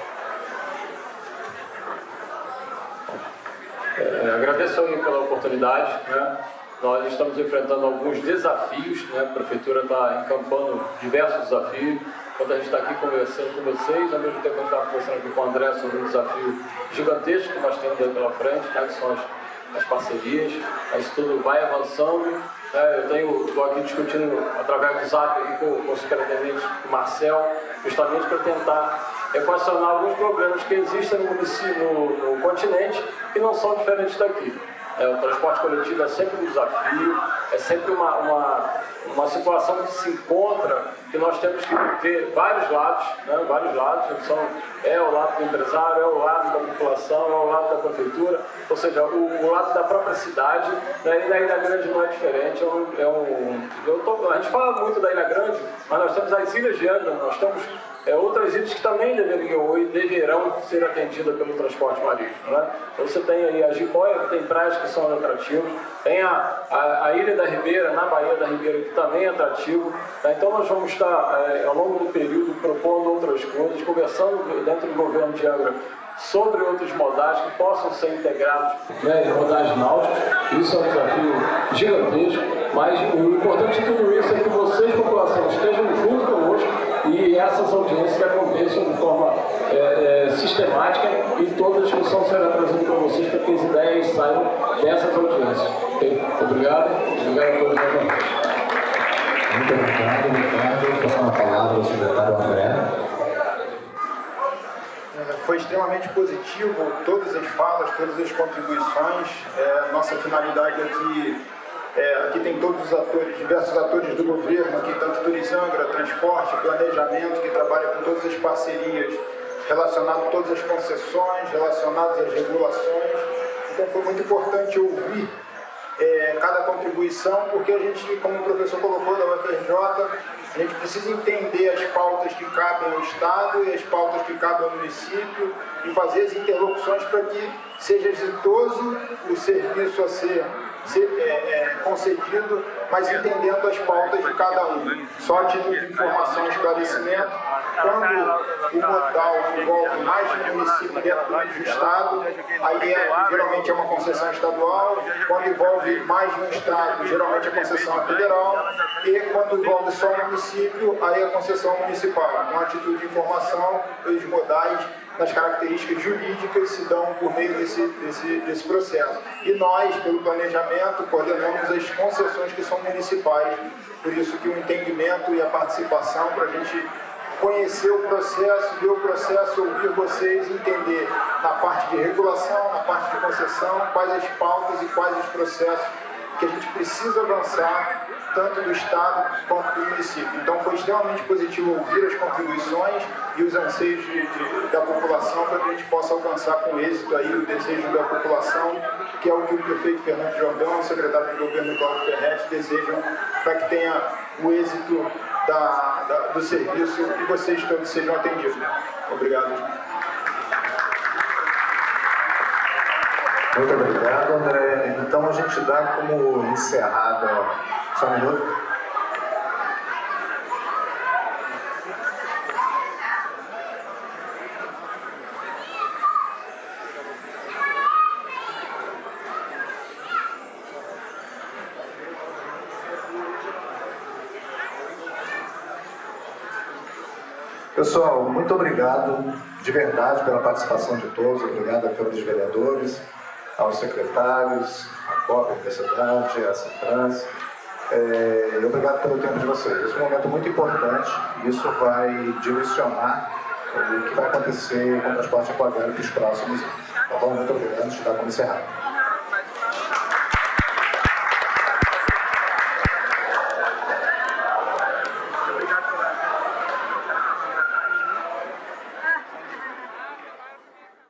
Agradeço aí pela oportunidade, né? Nós estamos enfrentando alguns desafios, né? A Prefeitura está encampando diversos desafios. Quando a gente está aqui conversando com vocês, ao mesmo tempo a gente está conversando aqui com o André sobre um desafio gigantesco que nós temos aí pela frente, né? Que são as parcerias. Isso tudo vai avançando. Eu estou aqui discutindo através do Zap aqui com o superintendente Marcel, justamente para tentar equacionar alguns problemas que existem no município, no continente, que não são diferentes daqui. O transporte coletivo é sempre um desafio, é sempre uma situação que se encontra, que nós temos que ver vários lados, né? Vários lados, é o lado do empresário, é o lado da população, é o lado da prefeitura, ou seja, o lado da própria cidade, né? E na Ilha Grande não é diferente, a gente fala muito da Ilha Grande, mas nós temos as ilhas de Angra, nós temos outras ilhas que também deveriam e deverão ser atendidas pelo transporte marítimo, né? Então você tem aí a Jiboia, que tem praias que são atrativas, tem a Ilha da Ribeira, na Baía da Ribeira, que também é atrativo, né? Então nós vamos estar, ao longo do período, propondo outras coisas, conversando dentro do governo de Angra sobre outros modais que possam ser integrados, né, em modais náuticos. Isso é um desafio gigantesco, mas o importante de tudo isso é que vocês, população, estejam junto conosco e essas audiências aconteçam de forma sistemática e toda a discussão será trazida para vocês para que as ideias saiam dessas audiências. Okay? Obrigado a todos. Muito obrigado, Ricardo. Passando a palavra ao secretário André. Foi extremamente positivo todas as falas, todas as contribuições. Nossa finalidade aqui tem todos os atores, diversos atores do governo, aqui tanto Turizangra, transporte, planejamento, que trabalha com todas as parcerias relacionadas a todas as concessões, relacionadas às regulações. Então foi muito importante ouvir cada contribuição, porque a gente, como o professor colocou da UFRJ, a gente precisa entender as pautas que cabem ao Estado e as pautas que cabem ao município e fazer as interlocuções para que seja exitoso o serviço a ser concedido, mas entendendo as pautas de cada um. Só a título de informação e esclarecimento, quando o modal envolve mais de um município dentro do mesmo Estado, aí geralmente é uma concessão estadual, quando envolve mais de um Estado, geralmente a concessão é federal, e quando envolve só um município, aí a concessão municipal. Então, a título de informação, os modais nas características jurídicas se dão por meio desse processo. E nós, pelo planejamento, coordenamos as concessões que são municipais, por isso que o entendimento e a participação para a gente conhecer o processo, ver o processo, ouvir vocês, entender na parte de regulação, na parte de concessão, quais as pautas e quais os processos que a gente precisa avançar, tanto do Estado quanto do município. Então foi extremamente positivo ouvir as contribuições e os anseios da população para que a gente possa alcançar com êxito aí o desejo da população, que é o que o prefeito Fernando Jordão e o secretário de governo Cláudio Ferretti desejam para que tenha o êxito do serviço e vocês todos sejam atendidos. Obrigado. Muito obrigado, André. Então a gente dá como encerrada. Só um minuto. Pessoal, muito obrigado de verdade pela participação de todos. Obrigado à Câmara dos Vereadores, aos secretários, à COP, à Universidade, à Citrans. E obrigado pelo tempo de vocês. Esse é um momento muito importante e isso vai direcionar o que vai acontecer com o transporte aquaviário para os próximos anos. Tá bom? Muito obrigado. A gente dá como encerrado.